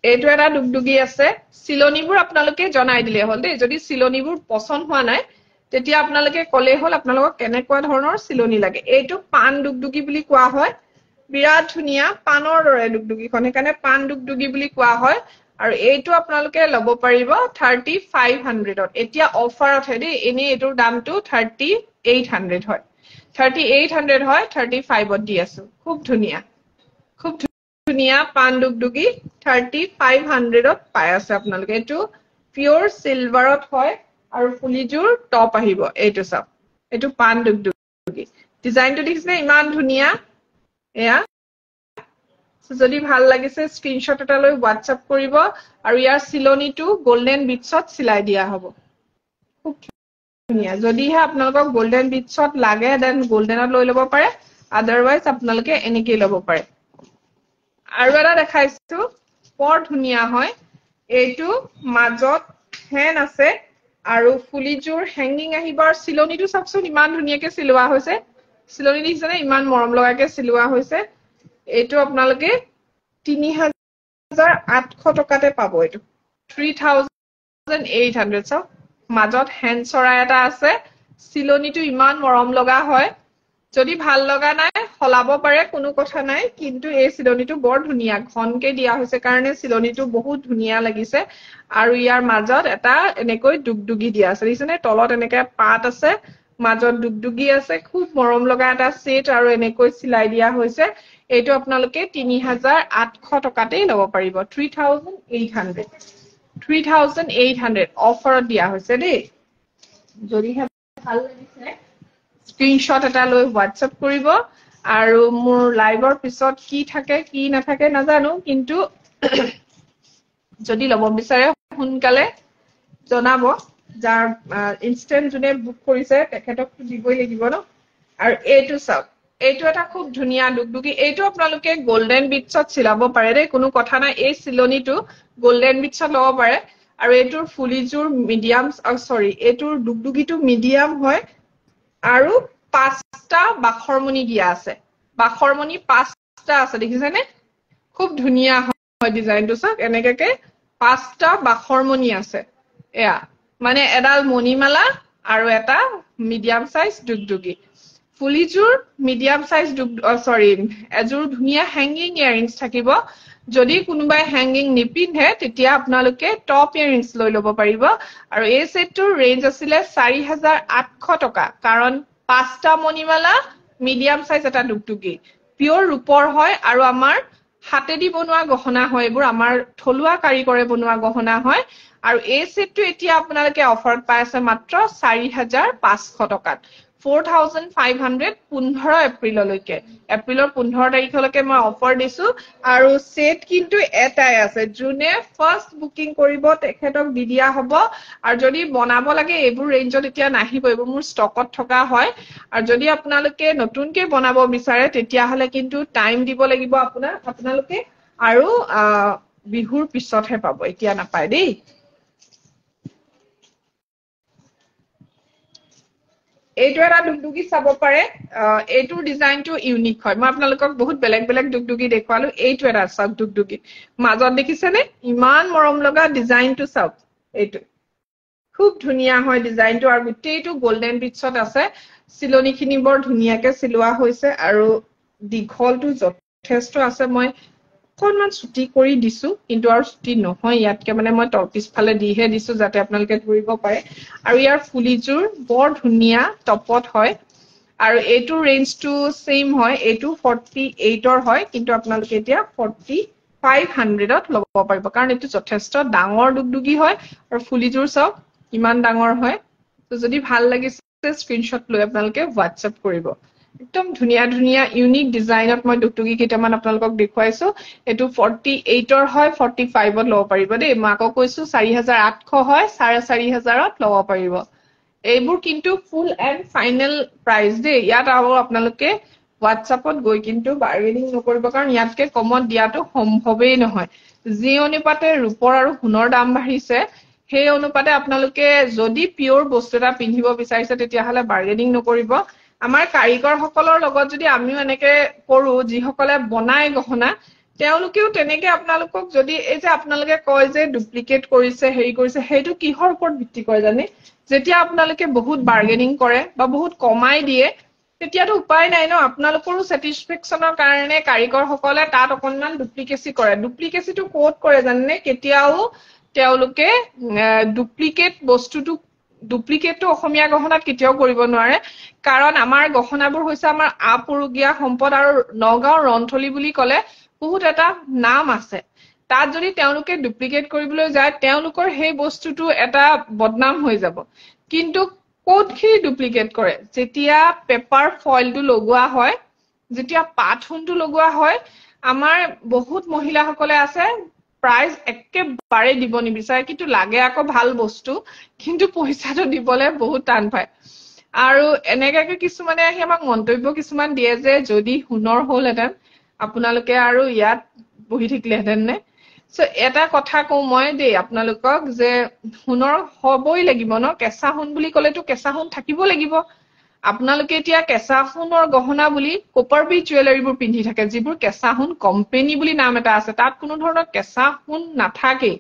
এইটো এটা দুগদুগি আছে চিলনিবোৰ আপোনালোকে জনাই দিলে হল দেই যদি চিলনিবোৰ পছন্দ হোৱা নাই তেতিয়া আপোনালোকে কলে হল আপোনালোকক কেনেকুৱা ধৰণৰ চিলনি লাগে এইটো পান দুগদুগি বুলি কোৱা হয় বিৰাট ধুনিয়া পানৰ দৰে দুগদুগিখন সেইকাৰণে পান দুগদুগি বুলি কোৱা হয় আৰু এইটো আপোনালোকে লব পাৰিব 3500 ত এতিয়া অফাৰত হয় দেই এনে এইটোৰ দামটো 3800 হয় 3800 হয় 35 ত দি আছো খুব ধুনিয়া খুব ধুনিয়া পান দুগদুগি 3500 ত পাই আছে আপোনালোকে এইটো পিওৰ সিলভাৰত হয় আৰু ফুলিজুৰ টপ আহিব এইটো সব এইটো পান দুগদুগি ডিজাইনটো দেখিছে ইমান ধুনিয়া এয়া যদি ভাল লাগিছে স্ক্ৰিনশ্বট এটা লৈ WhatsApp কৰিব আৰু ইয়াৰ চিলনিটো গোল্ডেন বিটছত সিলাই দিয়া হ'ব খুব ধুনিয়া যদিহে আপোনালোকক গোল্ডেন বিটছত লাগে দেন গোল্ডেনত লৈ ল'ব পাৰে আদাৰৱাইজ আপোনালোকে এনেকৈ ল'ব পাৰে আৰু এটা দেখাইছো বৰ ধুনিয়া হয় এইটো মাজত হেন আছে আৰু ফুলিজুৰ হেঙ্গিং আহিবৰ চিলনিটো চাওকচোন ইমান ধুনিয়াকে সিলোৱা হৈছে চিলনি দেখিছেনে ইমান মৰম লগাকে সিলোৱা হৈছে এইটো আপোনালোকে 3800 টকাতে পাব এইটো 3800 চাওক মাজত হেন চৰাই এটা আছে চিলনিটো ইমান মৰম লগা হয় যদি ভাল লগা নাই হলাব পাৰে কোনো কথা নাই কিন্তু এই চিলনিটো বৰ ধুনিয়া ঘনকে দিয়া হৈছে কাৰণে চিলনিটো বহুত ধুনিয়া লাগিছে আৰু ইয়াৰ মাজত এটা এনেকৈ দুগদুগি দিয়া আছে দেখিছেনে তলত এনেকৈ পাত আছে মাজত দুগদুগি আছে খুব মৰম লগা এটা সেট আৰু এনেকৈ সিলাই দিয়া হৈছে এইটো আপোনালোকে 3800 টকাতেই ল'ব পাৰিব 3800 অফাৰত দিয়া হৈছে দেই যদিহে ভাল লাগিছে স্ক্ৰিনশ্বট এটা লৈ WhatsApp কৰিব আৰু মোৰ লাইভৰ পিছত কি থাকে কি নাথাকে নাজানো কিন্তু যদি ল'ব বিচাৰে সোনকালে জনাব যাৰ ইনষ্টেন্ট যোনে বুক কৰিছে তেখেতক দিবই লাগিব ন আৰু এইটো চাওক এইটো এটা খুব ধুনিয়া দুগদুগি এইটো আপোনালোকে গোল্ডেন বিটছত সিলাব পাৰে দেই কোনো কথা নাই এই চিলনিটো গোল্ডেন বিটছত ল'ব পাৰে আৰু এইটোৰ ফুলিজুৰ মিডিয়াম সৰি এইটোৰ দুগদুগিটো মিডিয়াম হয় আৰু 5টা বাখৰমণি দিয়া আছে বাখৰমণি 5টা আছে দেখিছেনে খুব ধুনিয়া হয় ডিজাইনটো চাওক এনেকৈ 5টা বাখৰমণি আছে এয়া মানে এডাল মণিমালা আৰু এটা মিডিয়াম সাইজ দুগদুগি ফুলিজুৰ মিডিয়াম সাইজ সৰি এজোৰ ধুনিয়া হেঙ্গিং ইয়াৰিংছ থাকিব যদি কোনোবাই হেঙ্গিং নিপিন্ধে তেতিয়া আপোনালোকে টপ ইয়াৰিংছ লৈ ল'ব পাৰিব আৰু এই সেটটোৰ ৰেঞ্জ আছিল 4800 টকা কাৰণ 5টা মণিমালা মিডিয়াম সাইজ এটা দুগদুগি পিওৰ ৰূপৰ হয় আৰু আমাৰ হাতেদি বনোৱা গহনা হয় এইবোৰ আমাৰ থলুৱা কাৰিকৰে বনোৱা গহনা হয় আৰু এই সেটটো এতিয়া আপোনালোকে অফাৰত পাই আছে মাত্ৰ 4500 টকাত 4500 15 এপ্ৰিললৈকে এপ্ৰিলৰ 15 তাৰিখলৈকে মই অফাৰ দিছো আৰু সেট কিন্তু এটাই আছে যোনে ফাৰ্স্ট বুকিং কৰিব তেখেতক দি দিয়া হ'ব আৰু যদি বনাব লাগে এইবোৰ ৰেঞ্জত এতিয়া নাহিব এইবোৰ মোৰ ষ্টকত থকা হয় আৰু যদি আপোনালোকে নতুনকে বনাব বিচাৰে তেতিয়া হলে কিন্তু টাইম দিব লাগিব আপোনালোকে আৰু বিহুৰ পিছতহে পাব এতিয়া নাপায় দেই এইটো এটা দুগদুগি চাব পাৰে এইটো ডিজাইনটো ইউনিক হয় মই আপোনালোকক বহুত বেলেগ বেলেগ দুগদুগি দেখুৱালো এইটো এটা চাওক দুগদুগি মাজত দেখিছেনে ইমান মৰম লগা ডিজাইনটো চাওক এইটো খুব ধুনিয়া হয় ডিজাইনটো আৰু গোটেইটো গোল্ডেন বিটছত আছে চিলনিখিনি বৰ ধুনিয়াকে সিলোৱা হৈছে আৰু দীঘলটো যথেষ্ট আছে মই অকণমান ছুটি কৰি দিছো কিন্তু আৰু ছুটি নহয় ইয়াতকে মানে মই পিছফালে দিহে দিছো যাতে আপোনালোকে ধৰিব পাৰে আৰু ইয়াৰ ফুলিজুৰ বৰ ধুনিয়া টপত হয় আৰু এইটো ৰেঞ্জটো সেম হয় এইটো 48ৰ হয় কিন্তু আপোনালোকে এতিয়া 4500ত ল'ব পাৰিব কাৰণ এইটো যথেষ্ট ডাঙৰ দুগদুগি হয় আৰু ফুলিজুৰ চাওক ইমান ডাঙৰ হয় তো যদি ভাল লাগিছে স্ক্ৰিনশ্বট লৈ আপোনালোকে WhatsApp কৰিব একদম ধুনীয়া ধুনীয়া ইউনিক ডিজাইনত মই দুকটুকি কেইটামান আপোনালোকক দেখুৱাইছো এটো 48 হয় 45ত লব পাৰিব দেই মই আকৌ কৈছো 4800 হয় 4500ত লব পাৰিব এইবোৰ কিন্তু ফুল এন্ড ফাইনেল প্ৰাইস দেই ইয়াত আৰু আপোনালোকে WhatsAppত গৈ কিন্তু বাৰ্গেনিং নকৰিব কাৰণ ইয়াতকে কমত দিয়াটো সম্ভৱেই নহয় যি অনুপাতে ৰূপৰ আৰু সোণৰ দাম বাঢ়িছে সেই অনুপাতে আপোনালোকে যদি পিওৰ বস্তু এটা পিন্ধিব বিচাৰিছে তেতিয়াহলে বাৰ্গেনিং নকৰিব আমাৰ কাৰিকৰ সকলৰ লগত যদি আমিও এনেকে কৰো যিসকলে বনাই গহনা তেওঁলোকেও তেনেকে আপোনালোকক যদি এই যে আপোনালোকে কয় যে ডুপ্লিকেট কৰিছে হেৰি কৰিছে সেইটো কিহৰ ওপৰত ভিত্তি কৰে জানে যেতিয়া আপোনালোকে বহুত বাৰ্গেনিং কৰে বা বহুত কমাই দিয়ে তেতিয়াতো উপায় নাই ন আপোনালোকৰো স্যাটিসফ্যাকশনৰ কাৰণে কাৰিকৰ সকলে তাত অকনমান ডুপ্লিকেসি কৰে ডুপ্লিকেসিটো কোড কৰে জানে কেতিয়াও তেওঁলোকে ডুপ্লিকেট বস্তুটো ডুপ্লিকেটটো অসমীয়া গহনাত কেতিয়াও কৰিব নোৱাৰে কাৰণ আমাৰ গহনাবোৰ হৈছে আমাৰ আপুৰুগীয়া সম্পদ আৰু নগাঁও ৰন্থলী বুলি কলে বহুত এটা নাম আছে তাত যদি তেওঁলোকে ডুপ্লিকেট কৰিবলৈ যায় তেওঁলোকৰ সেই বস্তুটো এটা বদনাম হৈ যাব কিন্তু কোডখিনি ডুপ্লিকেট কৰে যেতিয়া পেপাৰ ফয়েলটো লগোৱা হয় যেতিয়া পাথুনটো লগোৱা হয় আমাৰ বহুত মহিলাসকলে আছে প্ৰাইস একেবাৰে দিব নিবিচাৰে কিন্তু লাগে আকৌ ভাল বস্তু কিন্তু পইচাটো দিবলে বহুত টান পায় আৰু এনেকৈ কিছুমানে আহি আমাক মন্তব্য কিছুমান দিয়ে যে যদি সোণৰ হ'লহেঁতেন আপোনালোকে আৰু ইয়াত বহি থাকিলেহেঁতেন নে সো এটা কথা কওঁ মই দেই আপোনালোকক যে সোণৰ হবই লাগিব ন কেঁচা সোণ বুলি ক'লেতো কেঁচা সোণ থাকিব লাগিব আপোনালোকে এতিয়া কেঁচা সোণৰ গহনা বুলি কপাৰ বি জুৱেলাৰীবোৰ পিন্ধি থাকে যিবোৰ কেঁচা সোণ কোম্পানী বুলি নাম এটা আছে তাত কোনো ধৰণৰ কেঁচা সোণ নাথাকে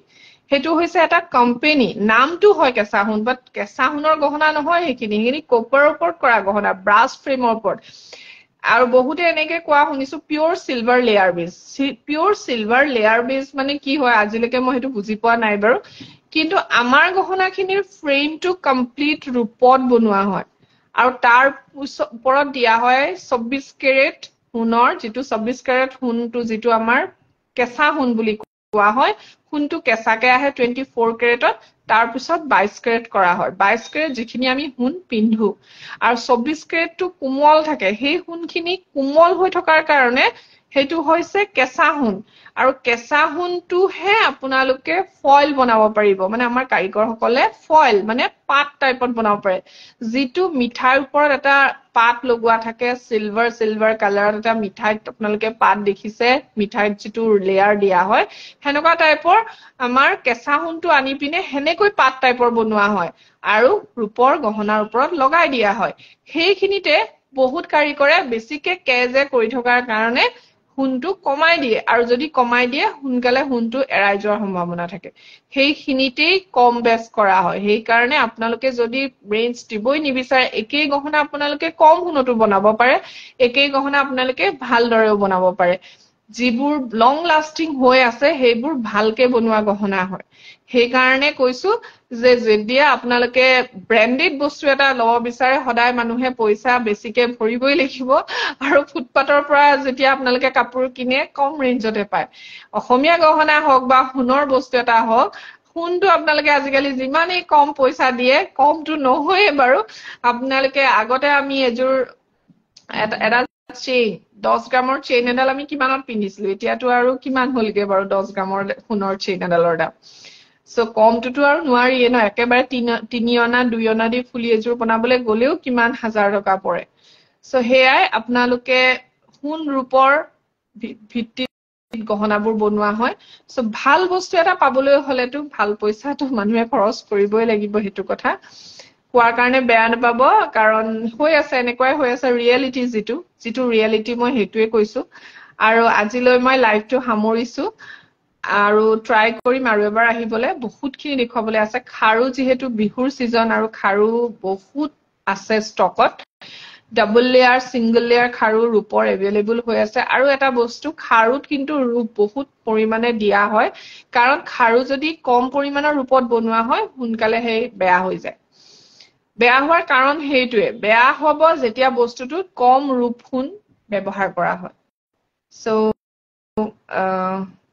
হেতু হৈছে এটা কোম্পানী নামটো হয় কেঁচা সোণ বাট কেঁচা সোণৰ গহনা নহয় সেইখিনি কপাৰৰ ওপৰত কৰা গহনা ব্ৰাছ ফ্ৰেমৰ ওপৰত আৰু বহুতে এনেকে কোৱা শুনিছো pure silver layer base pure silver layer base মানে কি হয় আজিলৈকে মই হেতু বুজি পোৱা নাই বাৰু কিন্তু আমাৰ গহনাখিনিৰ ফ্ৰেমটো কমপ্লিট ৰূপত বনোৱা হয় আৰু তাৰ ওপৰত দিয়া হয় 24 কেৰেট সোণৰ যেটো 24 কেৰেট সোণটো যেটো আমাৰ কেঁচা সোণ বুলি কোৱা হয় সোণটো কেঁচাকে আহে 24 কেৰেটত তাৰ পিছত 22 কেৰেট কৰা হয় 22 কেৰেট যিখিনি আমি সোণ পিন্ধো আৰু 24 কেৰেটটো কোমল থাকে সেই সোণখিনি কোমল হৈ থকাৰ কাৰণে হেতু হৈছে কেঁচা সোণ আৰু কেঁচা সোণটোহে আপোনালোকে ফয়েল বনাব পাৰিব মানে আমাৰ কাৰিকৰ সকলে ফয়েল মানে পাট টাইপত বনাব পাৰে যেটো মিঠাইৰ ওপৰত এটা পাট লগোৱা থাকে সিলভাৰ কালাৰত এটা মিঠাইত আপোনালোকে পাট দেখিছে মিঠাইত যেটো লেয়াৰ দিয়া হয় হেনেকুৱা টাইপৰ আমাৰ কেঁচা সোণটো আনি পিনে হেনেকৈ পাট টাইপৰ বনোৱা হয় আৰু ৰূপৰ গহনাৰ ওপৰত লগাই দিয়া হয় সেইখিনিতে বহুত কাৰিকৰে বেছিকে কেজে কৰি থকাৰ কাৰণে সোণটো কমাই দিয়ে আৰু যদি কমাই দিয়ে সোনকালে সোণটো এৰাই যোৱাৰ সম্ভাৱনা থাকে সেইখিনিতেই কম বেছ কৰা হয় সেই কাৰণে আপোনালোকে যদি ৰেঞ্জ দিবই নিবিচাৰে একেই গহনা আপোনালোকে কম সোণতো বনাব পাৰে একেই গহনা আপোনালোকে ভালদৰেও বনাব পাৰে যিবোৰ লং লাষ্টিং হৈ আছে সেইবোৰ ভালকে বনোৱা গহনা হয় সেই কাৰণে কৈছো যে যেতিয়া আপোনালোকে ব্ৰ্যান্ডেড বস্তু এটা লব বিচাৰে সদায় মানুহে পইচা বেছিকে ভৰিবই লাগিব আৰু ফুটপাতৰ পৰা যেতিয়া আপোনালোকে কাপোৰ কিনে কম ৰেঞ্জতে পায় অসমীয়া গহনা হওক বা সোণৰ বস্তু এটা হওক সোণটো আপোনালোকে আজিকালি যিমানেই কম পইচা দিয়ে কমটো নহয়ে বাৰু আপোনালোকে আগতে আমি এজোৰ এডাল চেইন 10 গ্ৰামৰ চেইন এডাল আমি কিমানত পিন্ধিছিলো এতিয়াতো আৰু কিমান হলগে বাৰু 10 গ্ৰামৰ সোণৰ চেইন এডালৰ দাম সো কমটোতো আৰু নোৱাৰিয়ে ন একেবাৰে 3 অনা 2 অনা দি ফুলি এজোৰ বনাবলৈ গলেও কিমান হাজাৰ টকা পৰে সো হেয়াই আপোনালোকে সোণ ৰূপৰ ভিত্তিত গহনাবোৰ বনোৱা হয় সো ভাল বস্তু এটা পাবলৈ হলেতো ভাল পইচাটো মানুহে খৰচ কৰিবই লাগিব হেতু কথা কোৱাৰ কাৰণে বেয়া নাপাব কাৰণ হৈ আছে এনেকুৱাই হৈ আছে ৰিয়েলিটি যেটো ৰিয়েলিটি মই হেতুৱে কৈছো আৰু আজিলৈ মই লাইভটো সামৰিছো আৰু ট্ৰাই কৰিম আৰু এবাৰ আহিবলে বহুতখিনি দেখুৱাবলৈ আছে খাৰু যিহেতু বিহুৰ সিজন আৰু খাৰু বহুত আছে ষ্টকত ডাবল লেয়াৰ সিঙ্গল লেয়াৰ খাৰু ৰূপৰ এভেইলেবল হৈ আছে আৰু এটা বস্তু খাৰুত কিন্তু ৰূপ বহুত পৰিমাণে দিয়া হয় কাৰণ খাৰু যদি কম পৰিমাণৰ ৰূপত বনোৱা হয় সোনকালে হেই বেয়া হৈ যায় বেয়া হোৱাৰ কাৰণ হেইটোৱে বেয়া হ'ব যেতিয়া বস্তুটো কম ৰূপ সোণ ব্যৱহাৰ কৰা হয় সো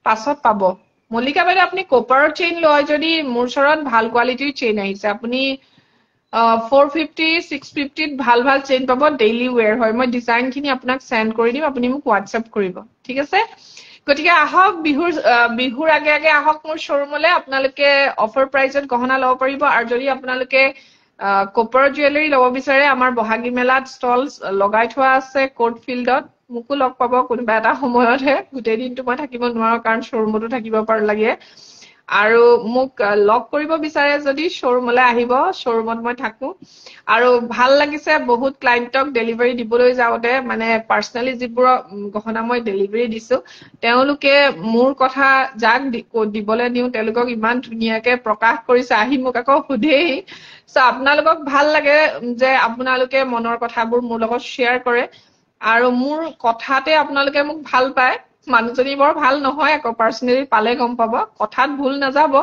পাছত পাব মল্লিকা বাইদেউ আপুনি কপাৰৰ চেইন লয় যদি মোৰ ওচৰত ভাল কোৱালিটিৰ চেইন আহিছে আপুনি 450 650 ভাল ভাল চেইন পাব ডেইলি ওয়্যাৰ হয় মই ডিজাইনখিনি আপোনাক সেন্ড কৰি দিম আপুনি মোক হোৱাটছআপ কৰিব ঠিক আছে গতিকে আহক বিহুৰ আগে আগে আহক মোৰ শ্বৰুমলৈ আপোনালোকে অফাৰ প্ৰাইচত গহনা ল'ব পাৰিব আৰু যদি আপোনালোকে কপাৰ জুৱেলাৰী ল'ব বিচাৰে আমাৰ বহাগী মেলাত ষ্টল লগাই থোৱা আছে কোৰ্ট ফিল্ডত মোকো লগ পাব কোনোবা এটা সময়তহে গোটেই দিনটো মই থাকিব নোৱাৰো কাৰণ শ্বৰুমতো থাকিব লাগে আৰু মোক লগ কৰিব বিচাৰে যদি শ্বৰুমলৈ আহিব শ্বৰুমত মই থাকো আৰু ভাল লাগিছে বহুত ক্লায়েণ্টক ডেলিভাৰী দিবলৈ যাওঁতে মানে পাৰ্সোনালি যিবোৰ গহনা মই ডেলিভাৰী দিছো তেওঁলোকে মোৰ কথা যাক দিবলৈ দিওঁ তেওঁলোকক ইমান ধুনীয়াকে প্ৰকাশ কৰিছে আহি মোক আকৌ সুধেই সো আপোনালোকক ভাল লাগে যে আপোনালোকে মনৰ কথাবোৰ মোৰ লগত শ্বেয়াৰ কৰে আৰু মোৰ কথাতে আপোনালোকে মোক ভাল পায় মানুহজনী বৰ ভাল নহয় আকৌ পাৰ্সোনালি পালে গম পাব কথাত ভুল নাযাব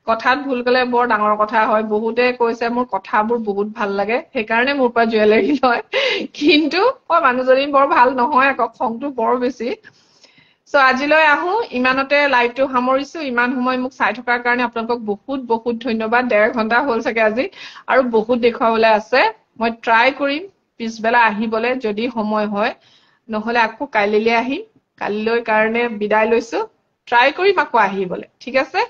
কথাত ভুল গলে বৰ ডাঙৰ কথা হয় বহুতে কৈছে মোৰ কথাবোৰ বহুত ভাল লাগে সেইকাৰণে মোৰ পৰা জুৱেলাৰী লয় কিন্তু মানুহজনী বৰ ভাল নহয় আকৌ খংটো বৰ বেছি সো আজিলৈ আহো ইমানতে লাইভটো সামৰিছো ইমান সময় মোক চাই থকাৰ কাৰণে আপোনালোকক বহুত বহুত ধন্যবাদ 1.5 ঘণ্টা হ'ল চাগে আজি আৰু বহুত দেখুৱাবলৈ আছে মই ট্ৰাই কৰিম পিছবেলা আহিবলৈ যদি সময় হয় নহলে আকৌ কাইলৈ আহিম কালিলৈ কাৰণে বিদায় লৈছো ট্ৰাই কৰিম আকৌ আহিবলৈ ঠিক আছে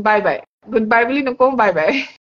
বাই বাই গুড বাই বুলি নকওঁ বাই বাই